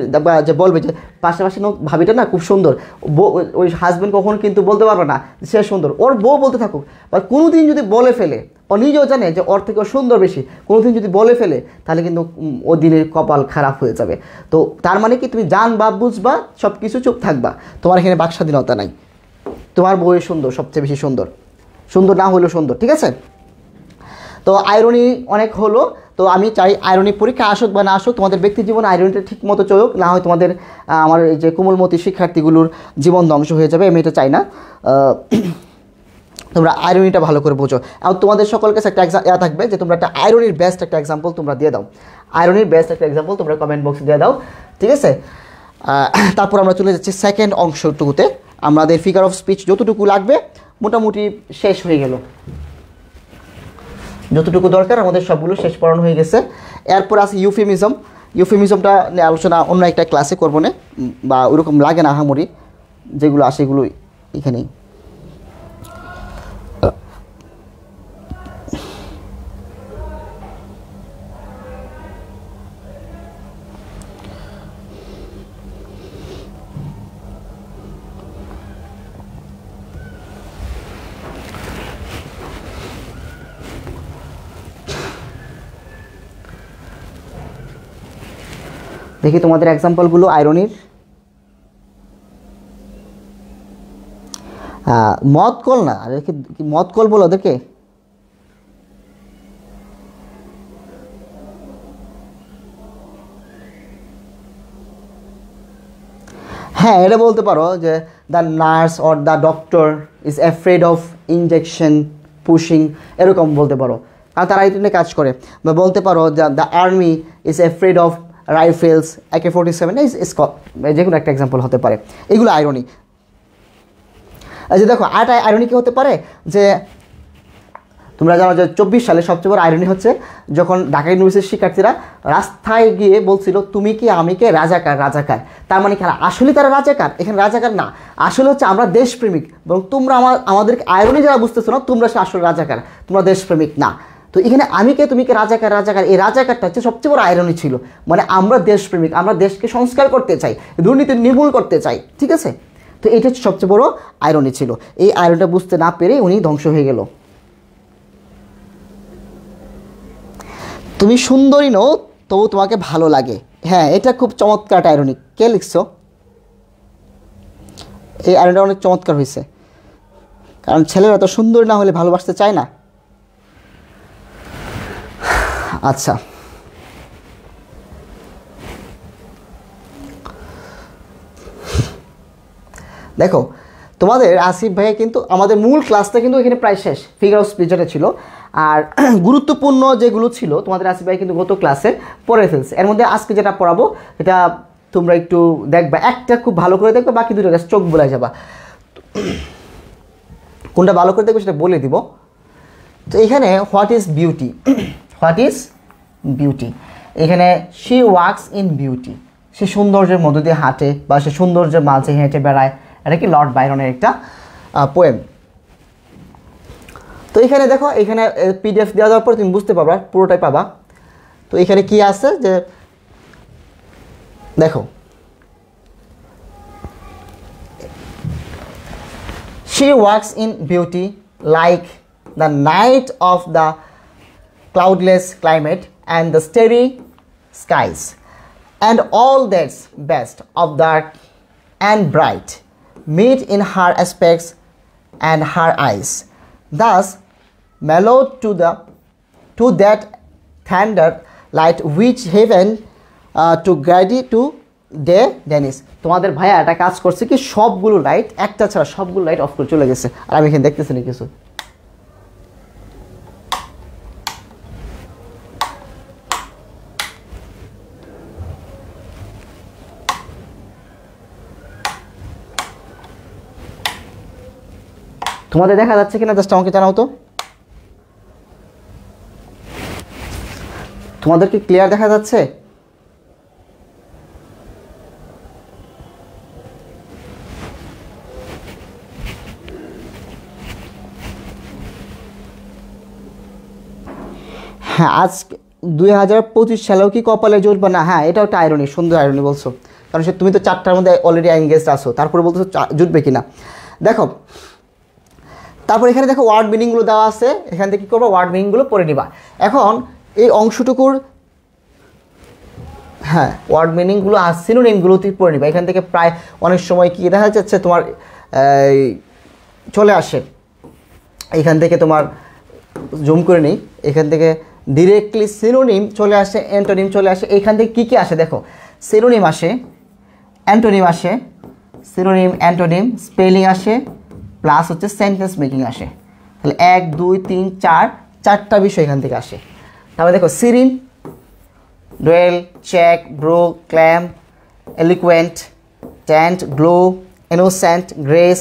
যে বলবে যে পাশের ভাবিটা না খুব সুন্দর, ওই হাজব্যান্ড কখনো কিন্তু বলতে পারবে না সে সুন্দর, ওর বউ বলতে থাকুক, বা কোনো দিন যদি বলে ফেলে, ও নিজেও জানে যে ওর থেকে সুন্দর বেশি, কোনো দিন যদি বলে ফেলে তাহলে কিন্তু ও দিনের কপাল খারাপ হয়ে যাবে। তো তার মানে কি, তুমি জানবা, বুঝবা, সব কিছু চুপ থাকবা, তোমার এখানে বাকস্বাধীনতা নাই, তোমার বউয়ের সুন্দর, সবচেয়ে বেশি সুন্দর, সুন্দর না হলেও সুন্দর, ঠিক আছে। তো আইরনি অনেক হলো, তো আমি চাই আইরনি পরীক্ষা আসুক বা না আসুক, তোমাদের ব্যক্তি জীবনে আইরনিটা ঠিক মতো চলুক, না হয় তোমাদের আমার এই যে কোমলমতি শিক্ষার্থীগুলোর জীবন ধ্বংস হয়ে যাবে, আমি এটা চাই না। তোমরা আইরনিটা ভালো করে বোঝো, আর তোমাদের সকল কাছে একটা থাকবে যে তোমরা একটা আইরনির বেস্ট একটা এক্সাম্পল তোমরা দিয়ে দাও, আইরনির বেস্ট একটা এক্সাম্পল তোমরা কমেন্ট বক্সে দিয়ে দাও, ঠিক আছে। তারপর আমরা চলে যাচ্ছি সেকেন্ড অংশটুকুতে, আমাদের ফিগার অফ স্পিচ যতটুকু লাগবে মোটামুটি শেষ হয়ে গেল, যতটুকু দরকার আমাদের সবগুলো শেষ পড়ানো হয়ে গেছে। এরপর আছে ইউফেমিজম, ইউফেমিজমটা নিয়ে আলোচনা অন্য একটা ক্লাসে করবো না, বা ওরকম লাগে না আহামরি, যেগুলো আসে এগুলো এখানেই। দেখি তোমাদের এক্সাম্পলগুলো আইরনির। মদ কল না, আর মদ কল বলো ওদেরকে, হ্যাঁ এটা বলতে পারো যে the nurse or the doctor is afraid of injection pushing, এরকম বলতে পারো, কারণ তারা এটা নিয়ে কাজ করে। বা বলতে পারো the army is afraid of rifles, AK-47, যে কোনো একটা এক্সাম্পল হতে পারে, এগুলো আইরনি। যে দেখো আরেকটা আইরনি কি হতে পারে, যে তোমরা জানো যে 24 সালে সবচেয়ে বড় আইরনি হচ্ছে যখন ঢাকা ইউনিভার্সিটির শিক্ষার্থীরা রাস্তায় গিয়ে বলছিল তুমি কি আমি কে, রাজাকার রাজাকার। তার মানে খেলা আসলে তারা রাজাকার, এখানে রাজাকার না, আসলে হচ্ছে আমরা দেশপ্রেমিক, এবং তোমরা আমাদেরকে আইরনি যারা বুঝতেছো না, তোমরা আসলে রাজাকার, তোমরা দেশপ্রেমিক না। তো এখানে আমি কে তুমি কে, রাজাকার রাজাকার, এই রাজাকারটা হচ্ছে সবচেয়ে বড় আইরনি ছিল, মানে আমরা দেশপ্রেমিক, আমরা দেশকে সংস্কার করতে চাই, দুর্নীতি নির্মূল করতে চাই, ঠিক আছে। তো এটা হচ্ছে সবচেয়ে বড় আইরনি ছিল, এই আইরনিটা বুঝতে না পেরে উনি ধ্বংস হয়ে গেল। তুমি সুন্দরী নও তবু তোমাকে ভালো লাগে, হ্যাঁ এটা খুব চমৎকার আইরনি, কে লিখছো? এই আইরনিটা অনেক চমৎকার হয়েছে, কারণ ছেলেরা তো সুন্দর না হলে ভালোবাসতে চায় না। আচ্ছা, দেখো তোমাদের আসিফ ভাইয়া কিন্তু আমাদের মূল ক্লাসটা কিন্তু এখানে প্রায় শেষ, ফিগার অফ স্পিচ যেটা ছিল, আর গুরুত্বপূর্ণ যেগুলো ছিল তোমাদের আসিফ ভাই কিন্তু গত ক্লাসে পড়ে ফেলছে। এর মধ্যে আজকে যেটা পড়াবো এটা তোমরা একটু দেখবা, একটা খুব ভালো করে দেখবা, বাকি দুটো কাছে চোখ বোলাই যাবা, কোনটা ভালো করে দেখবে সেটা বলে দিব। তো এখানে what is beauty, what is beauty, এখানে শি ওয়াক্স ইন বিউটি, সে সৌন্দর্যের মধ্য দিয়ে হাঁটে বা সে সৌন্দর্যের মাঝে হেঁটে বেড়ায়, এটা কি লর্ড বাইরনের একটা পোয়েম। তো এখানে দেখো, এখানে পিডিএফ দেওয়া যাওয়ার পর তুমি বুঝতে পারবা, পুরোটাই পাবা। তো এখানে কি আছে যে দেখো, she walks in beauty like the night of the cloudless climate and the starry skies, and all that's best of dark and bright meet in her aspects and her eyes, thus mellowed to that tender light which heaven to guide to day Dennis. তোমাদের ভাইয়া একটা কাজ করছে কি, সবগুলো light, একটা ছাড়া সবগুলো লাইট অফ করে চলে গেছে, আর আমি এখানে দেখতেছি না কিছু। তোমাদের দেখা যাচ্ছে কিনা জাস্ট আমাকে জানাও তো। তোমাদের কি ক্লিয়ার দেখা যাচ্ছে? হ্যাঁ, আজ 2025 সালেও কি কপালে জুটবে না? হ্যাঁ, এটাও একটা আইরনি, সুন্দর আইরনি বলছো, কারণ সে তুমি তো 4টার মধ্যে অলরেডি এনগেজড আছো, তারপরে বলছো জুটবে কিনা। দেখো তারপর এখানে দেখো ওয়ার্ড মিনিংগুলো দেওয়া আছে, এখান থেকে কী করবো, ওয়ার্ড মিনিংগুলো পড়ে নিবা। এখন এই অংশটুকুর হ্যাঁ ওয়ার্ড মিনিংগুলো আর সিনোনিমগুলোতে পড়ে নিবা। এখান থেকে প্রায় অনেক সময় কি দেখা যাচ্ছে তোমার চলে আসে, এখান থেকে তোমার জুম করে নিই, এখান থেকে ডিরেক্টলি সিনোনিম চলে আসে, অ্যান্টোনিম চলে আসে। এখান থেকে কী কী আসে দেখো, সিনোনিম আসে, অ্যান্টোনিম আসে, সিনোনিম অ্যান্টোনিম স্পেলিং আসে, প্লাস হচ্ছে সেন্টেন্স মেকিং আসে। তাহলে 1 2 3 4 চারটা বিষয় এখান থেকে আসে। তারপরে দেখো serene, dual, check, brow, calm, eloquent, taunt, glow, innocent, grace,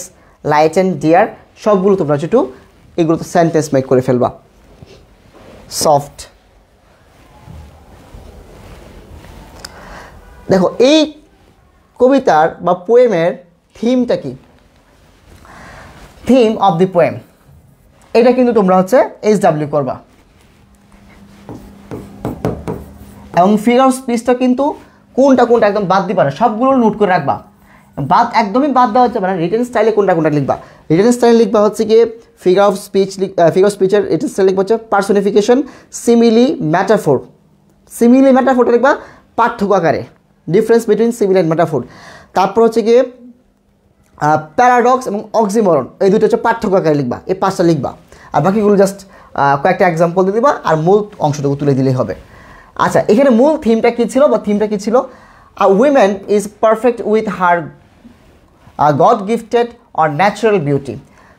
lighten, dear, সবগুলো তোমরা একটু এগুলো তো সেন্টেন্স মেক করে ফেলবা। সফট, দেখো এই কবিতার বা পোয়েমের থিমটা কি, থিম অফ দি পোয়েম, এটা কিন্তু তোমরা হচ্ছে SW করবা। এবং ফিগার অফ স্পিচটা কিন্তু কোনটা কোনটা একদম বাদ দিবা না, সবগুলো নোট করে রাখবা, একদমই বাদ দেওয়া হচ্ছে মানে রিটেন স্টাইলে কোনটা কোনটা লিখবা। রিটেন স্টাইলে লিখবা হচ্ছে গিয়ে ফিগার অফ স্পিচের রিটেন স্টাইল লিখবা হচ্ছে পার্সোনিফিকেশন, সিমিলি, ম্যাটাফোর। সিমিলি ম্যাটাফোরটা লিখবা পার্থক্য আকারে, difference between simile and metaphor. তারপর হচ্ছে গিয়ে প্যারাডক্স এবং অক্সিমরন, এই দুটো হচ্ছে পার্থক্য আকারে লিখবা, এই 5টা লিখবা, আর বাকিগুলো জাস্ট কয়েকটা এক্সাম্পল দিয়ে দিবা আর মূল অংশটুকু তুলে দিলেই হবে। আচ্ছা, এখানে মূল থিমটা কী ছিল বা থিমটা কী ছিল, আ women is perfect with her God gifted or natural beauty.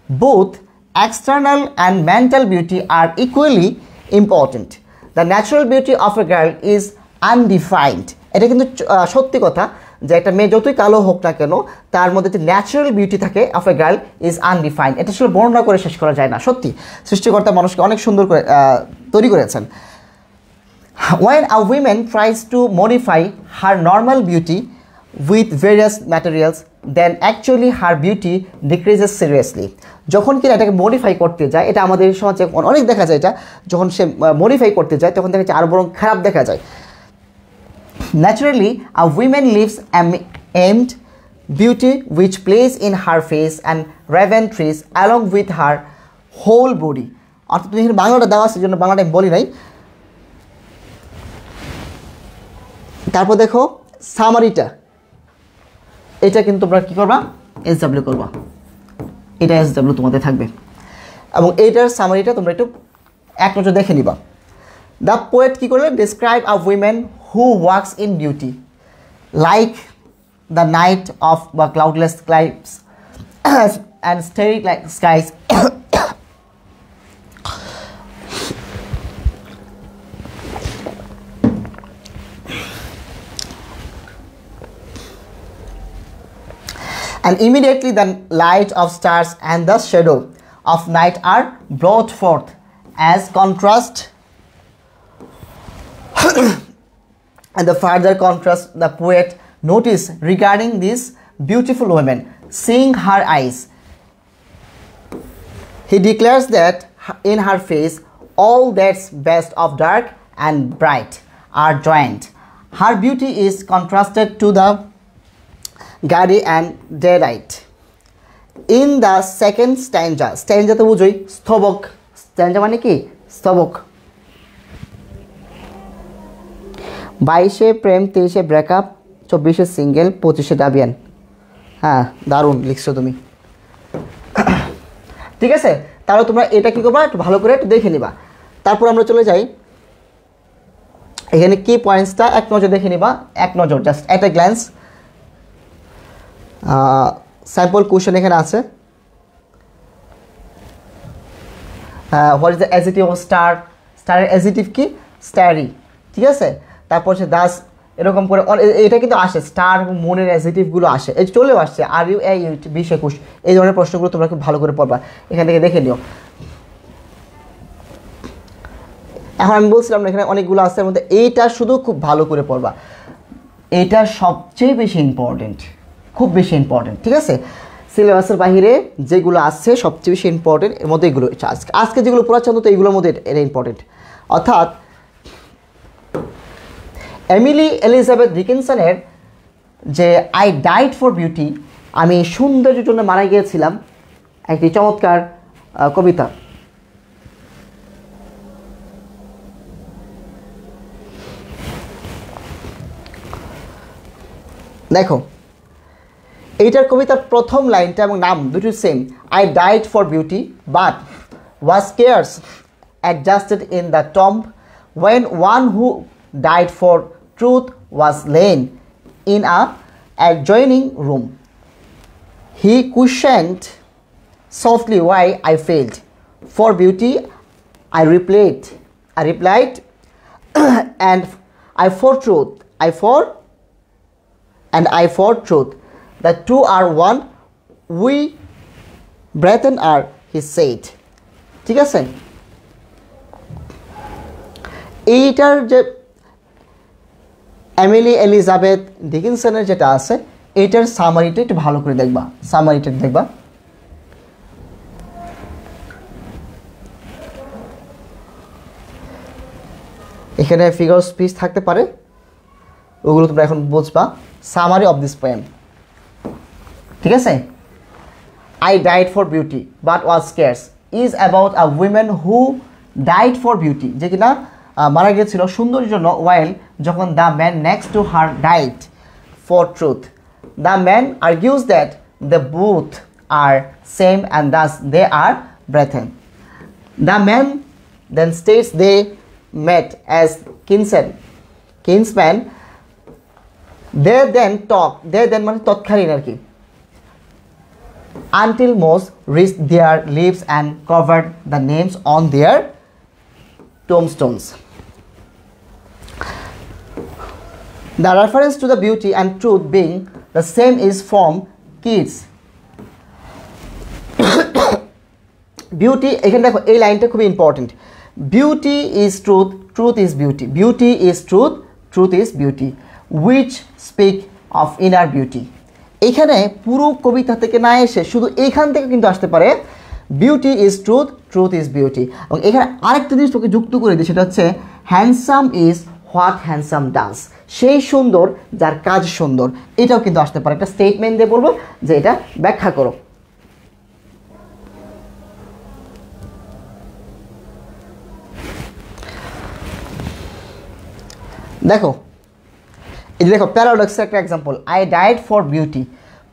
Both external and mental beauty are equally important. The natural beauty of a girl is undefined. এটা কিন্তু সত্যি কথা যে একটা মেয়ে যতই কালো হোক না কেন তার মধ্যে যে ন্যাচারাল বিউটি থাকে of a girl is undefined. এটা আসলে বর্ণনা করে শেষ করা যায় না। সত্যি সৃষ্টিকর্তা মানুষকে অনেক সুন্দর করে তৈরি করেছেন। When a woman tries to modify her normal beauty with various materials, then actually her beauty decreases seriously. যখন কিনা এটাকে মডিফাই করতে যায়, এটা আমাদের সমাজে অনেক দেখা যায়, এটা যখন সে মডিফাই করতে যায় তখন দেখা যায় আরও বরং খারাপ দেখা যায়। Naturally, a woman lives aimed beauty which plays in her face and raven trees along with her whole body. অর্থাৎ তুমি এখানে বাংলাটা দেওয়া আছে, জন্য বাংলাটা আমি বলি নাই। তারপর দেখো সামারিটা, এটা কিন্তু তোমরা কী করবা, SW করবা, এটা SW তোমাদের থাকবে। এবং এইটার সামারিটা তোমরা একটু এক নজর দেখে নিবা। দ্য পোয়েট কী করলে, describe a women who works in beauty like the night of বা cloudless climes and starry like skies and immediately the light of stars and the shadow of night are brought forth as contrast and the further contrast the poet notice regarding this beautiful woman, seeing her eyes, he declares that in her face, all that's best of dark and bright are joined. Her beauty is contrasted to the gaudy and daylight. In the second stanza, stanza তো বুঝোই স্তবক, stanza মানে কি স্তবক। 22-এ প্রেম, 23-এ breakup, 24-এ single, 25-এ ডাবিয়ান। হ্যাঁ, দারুণ লিখছো তুমি। ঠিক আছে, তাহলে তোমরা এটা কি করবা, একটু ভালো করে একটু দেখে নিবা। তারপর আমরা চলে যাই, এখানে কি পয়েন্টসটা এক নজর দেখে নিবা, এক নজর just at a glance. Sample question এখানে আছে। What is the adjective of star, স্টারের অ্যাডজেক্টিভ কি স্টারি, ঠিক আছে। তারপর হচ্ছে দাস, এরকম করে এটা কিন্তু আসে, স্টার মুনের অ্যাডজেক্টিভগুলো আসে, এই চলেও আসছে। আর ইউ এ 20-21 এই ধরনের প্রশ্নগুলো তোমরা খুব ভালো করে পড়বা, এখান থেকে দেখে নিও। এখন আমি বলছিলাম না এখানে অনেকগুলো আছে, এর মধ্যে এইটা শুধু খুব ভালো করে পড়বা, এটা সবচেয়ে বেশি ইম্পর্টেন্ট, খুব বেশি ইম্পর্টেন্ট, ঠিক আছে। সিলেবাসের বাইরে যেগুলো আসছে সবচেয়ে বেশি ইম্পর্টেন্ট, এর মধ্যে এগুলো আজকে যেগুলো পড়াচ্ছেন তো এইগুলোর মধ্যে এটা ইম্পর্টেন্ট। অর্থাৎ এমিলি এলিজাবেথ ডিকিনসনের যে আই ডাইড ফর বিউটি, আমি সৌন্দর্যের জন্য মারা গিয়েছিলাম, একটি চমৎকার কবিতা। দেখো এইটার কবিতার প্রথম লাইনটা এবং নাম দুটো same, I died for beauty but was scarce adjusted in the tomb when one who died for truth was lain in a adjoining room. He questioned softly why I failed. For beauty I replied and I for truth, I for truth. The two are one, we brethren are, he said. ঠিক আছে, এইটার যে Emily Elizabeth ডিকিনসনের যেটা আছে এইটার সামারিটা একটু ভালো করে দেখবা, সামারিটা দেখবা। এখানে ফিগার স্পিচ থাকতে পারে, ওগুলো তোমরা এখন বুঝবা। সামারি অফ দিস পোয়েম, ঠিক আছে। I died for beauty but was scarce is about a women who died for beauty, যে কিনা মারা গিয়েছিল সৌন্দর্যের জন্য, ওয়াইল যখন the man next to her died for truth. The man argues that the both are same and thus they are brethren. The man then states they met as kinsman. They then talk, they then মানে তৎকালীন আর কি, until most reached their lips and covered the names on their tombstones. The reference to the beauty and truth being the same is from Keats. Beauty, এখানে দেখো এই লাইনটা খুবই important. Beauty is truth, truth is beauty. Beauty is truth, truth is beauty, which speak of inner beauty. এখানে পুরো কবিতা থেকে না এসে শুধু এখান থেকে কিন্তু আসতে পারে beauty is truth, truth is beauty. এবং এখানে আরেকটা জিনিস তোকে যুক্ত করে দিই, সেটা হচ্ছে handsome is what handsome dance, সেই সুন্দর যার কাজ সুন্দর, এটাও কিন্তু আসতে পারে। একটা স্টেটমেন্ট দিয়ে বলবো যে এটা ব্যাখ্যা করো। দেখো এই যে দেখো প্যারাডক্সের একটা example, I died for beauty.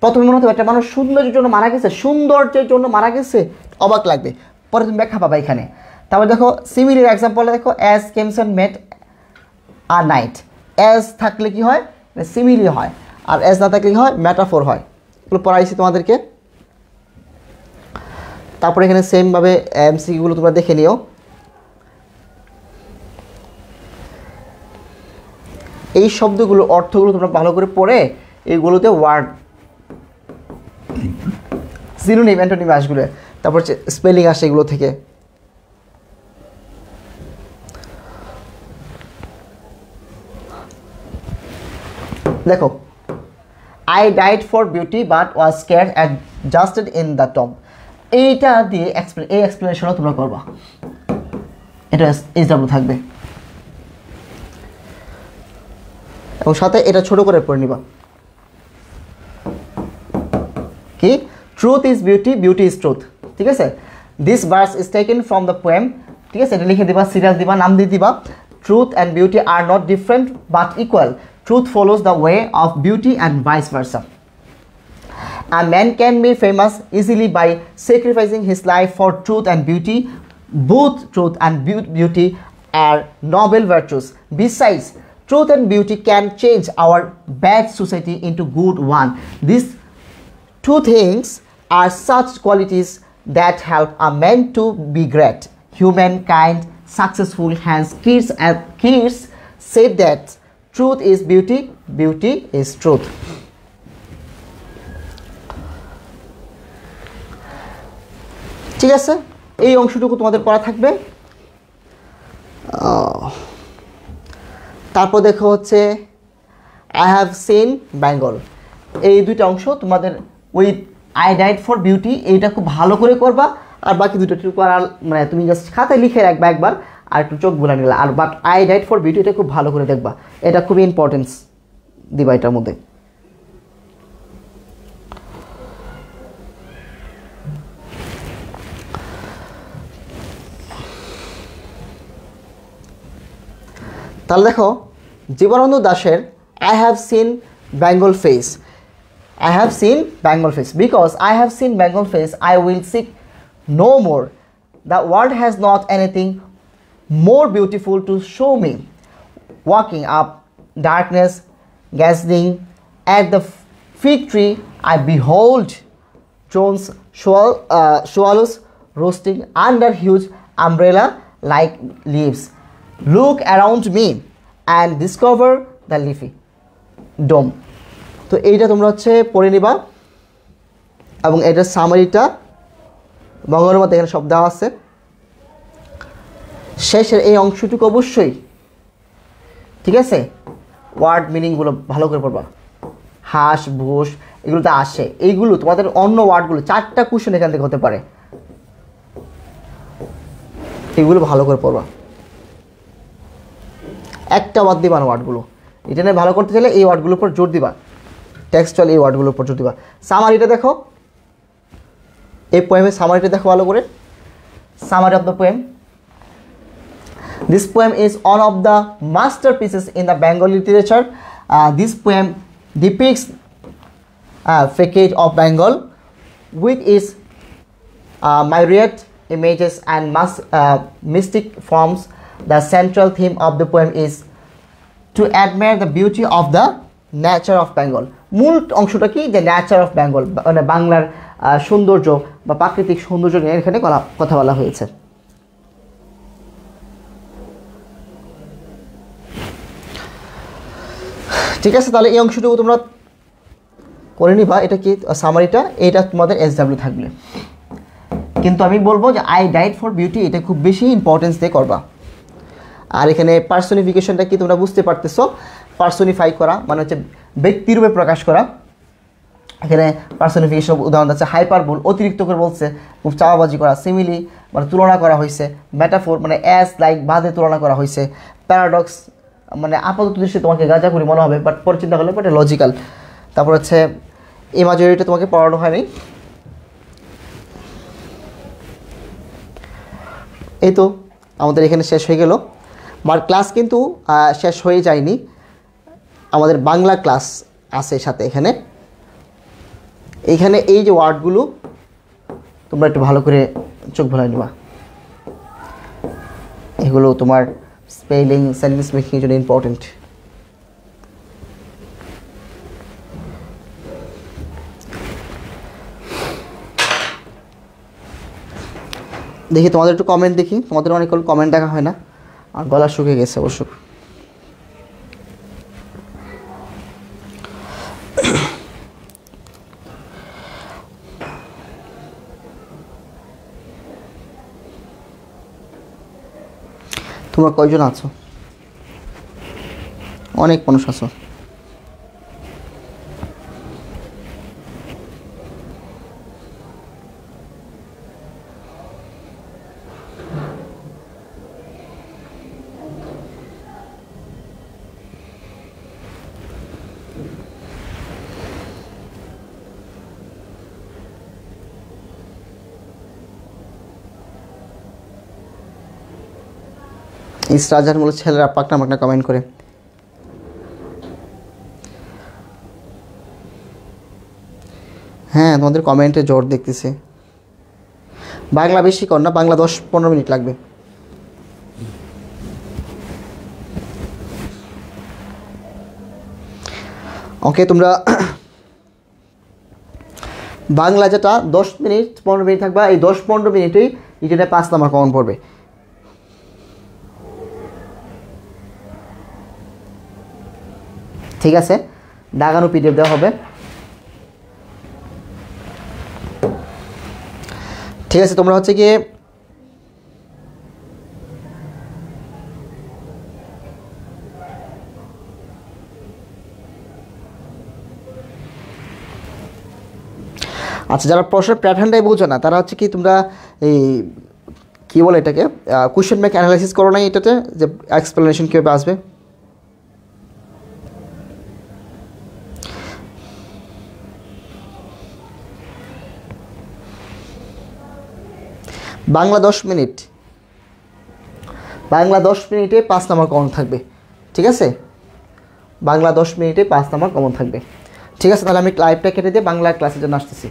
প্রথমে মনে হতো একটা মানুষ সৌন্দর্যের জন্য মারা গেছে, সৌন্দর্যের জন্য মারা গেছে, অবাক লাগবে, পরে তুমি ব্যাখ্যা পাবা এখানে। তারপর দেখো সিমিলার এক্সাম্পলটা দেখো, অ্যাজ কেমসন মেট আর নাইট। অ্যাজ থাকলে কি হয়, সিমিলি হয়, আর অ্যাজ না থাকলে কি হয়, ম্যাটাফোর হয়। এগুলো পড়াইছি তোমাদেরকে। তারপর এখানে সেমভাবে এমসিকিউগুলো তোমরা দেখে নিও। এই শব্দগুলো অর্থগুলো তোমরা ভালো করে পড়ে এইগুলোতে ওয়ার্ড সিনোনিম অ্যান্টোনিম আসগুলো, তারপর হচ্ছে স্পেলিং আসে এগুলো থেকে। দেখো I died for beauty but was scared adjusted in the tomb. এইটা দিয়ে এই এক্সপ্লেনেশনও তোমরা করবা, এটা SW থাকবে এবং সাথে এটা ছোট করে পড়ে নিবা কি truth is beauty, beauty is truth. ঠিক আছে, this verse is taken from the poem. ঠিক আছে, এটা লিখে দিবা, সিরিয়াল দিবা, নাম দিয়ে দিবা। Truth and beauty are not different but equal, truth follows the way of beauty and vice versa. A man can be famous easily by sacrificing his life for truth and beauty. Both truth and beauty are noble virtues. Besides, truth and beauty can change our bad society into good one. These two things are such qualities that help a man to be great, humankind, successful. Hence, Keats said that truth is beauty, beauty is truth. ঠিক আছে, এই অংশটুকু তোমাদের পড়া থাকবে। তারপর দেখো হচ্ছে আই হ্যাভ সিন বেঙ্গল। এই দুইটা অংশ তোমাদের ওই আই ডাইড ফর বিউটি এইটা খুব ভালো করে করবা, আর বাকি দুটো মানে তুমি জাস্ট খাতায় লিখে রাখবা একবার, আর একটু চোখ বোলা নিলা। আর but I died for beauty এটা খুব ভালো করে দেখবা, এটা খুবই ইম্পর্টেন্স দিবা এটার মধ্যে। তাহলে দেখো জীবনানন্দ দাশের I have seen Bengal face. I have seen Bengal face. Because I have seen Bengal face, I will seek no more. The world has not anything more beautiful to show me. Walking up darkness, gazing at the fig tree, I behold drones, swallows roasting under huge umbrella like leaves. Look around me and discover the leafy dome. তো এইটা তোমরা হচ্ছে পড়ে নিবা, এবং এটার সামারিটা বঙ্গের মধ্যে এখানে সব দেওয়া আছে। শেষের এই অংশটুকু অবশ্যই, ঠিক আছে, ওয়ার্ড মিনিংগুলো ভালো করে পড়বা। হাঁস ভোস এগুলোতে আসে, এইগুলো তোমাদের অন্য ওয়ার্ডগুলো 4টা কোশ্চেন এখান থেকে হতে পারে, এগুলো ভালো করে পড়বা। একটা বাদ দিবা না ওয়ার্ডগুলো, এটা নিয়ে ভালো করতে চাইলে এই ওয়ার্ডগুলোর উপর জোর দিবা, টেক্সচুয়াল এই ওয়ার্ডগুলোর উপর জোর দিবা। সামারিটা দেখো, এই পোয়েমের সামারিটা দেখো ভালো করে। Summary of the poem, this poem is one of the masterpieces in the Bengali literature. This poem depicts facade of Bengal with its myriad images and mystic forms. The central theme of the poem is to admire the beauty of the nature of Bengal. মূল অংশটা কি, যে nature of Bengal, মানে বাংলার সৌন্দর্য বা প্রাকৃতিক সৌন্দর্য নিয়ে এখানে কথা বলা হয়েছে। ঠিক আছে, তাহলে এই অংশটুকু তোমরা করে নিবা। এটা কি সামারিটা, এটা তোমাদের SW থাকবে। কিন্তু আমি বলবো যে আই ডাইড ফর বিউটি এটা খুব বেশি ইম্পর্টেন্স দিয়ে করবা। আর এখানে পার্সোনিফিকেশনটা কি তোমরা বুঝতে পারতেছো, পার্সোনিফাই করা মানে হচ্ছে ব্যক্তিরূপে প্রকাশ করা। এখানে পার্সোনিফিকেশন উদাহরণ আছে হাইপারবোল, অতিরিক্ত করে বলছে, খুব চাওয়াবাজি করা। সিমিলি মানে তুলনা করা হয়েছে। মেটাফোর মানে অ্যাজ লাইক বাদে তুলনা করা হয়েছে। প্যারাডক্স মানে আপাতত দৃষ্টি তোমাকে গাঁজাখুরি মনে হবে, বাট পরে চিন্তা করলে এটা লজিক্যাল। তারপর হচ্ছে ইমাজিনারিটা তোমাকে পড়ানো হয়নি। এই তো আমাদের এখানে শেষ হয়ে গেল, বাট ক্লাস কিন্তু শেষ হয়ে যায়নি, আমাদের বাংলা ক্লাস আছে সাথে। এইখানে এই যে ওয়ার্ডগুলো তোমরা একটু ভালো করে চোখ ভোলাই নিবা, এগুলো তোমার স্পেলিং সেন্টেন্স মেকিং এর জন্য ইম্পর্টেন্ট। দেখি তোমাদের একটু কমেন্ট দেখি, তোমাদের অনেক কমেন্ট দেখা হয় না, আর গলা শুকিয়ে গেছে অবশ্য। তোমরা কয়জন আছো? অনেক মানুষ আছো। ইসরাজান বলে ছেলেরা পাকনা পাকনা কমেন্ট করে। হ্যাঁ তোমাদের কমেন্টে জোর দেখতেছে। বাংলা বেশি কর না, বাংলা 10-15 মিনিট লাগবে। ওকে তোমরা বাংলা যেটা 10 মিনিট 15 মিনিট থাকবা, এই 10-15 মিনিটেই রিটেনে 5 নাম্বার কমন পড়বে। ঠিক আছে, দাগানো পিডিএফ দেওয়া হবে। ঠিক আছে তোমরা হচ্ছে গিয়ে আচ্ছা যারা প্রশ্নের প্যাটার্নটাই বোঝো না তারা হচ্ছে কি তোমরা এই কী বলে এটাকে কোয়েশ্চেন ব্যাংক অ্যানালাইসিস করো না, এটাতে যে এক্সপ্লেনেশন কীভাবে আসবে। বাংলা 10 মিনিট, বাংলা 10 মিনিটে 5 নাম্বার কমন থাকবে। ঠিক আছে, বাংলা 10 মিনিটে 5 নাম্বার কমন থাকবে। ঠিক আছে, তাহলে আমি লাইভটা কেটে দিয়ে বাংলা ক্লাসের জন্য আসতেছি।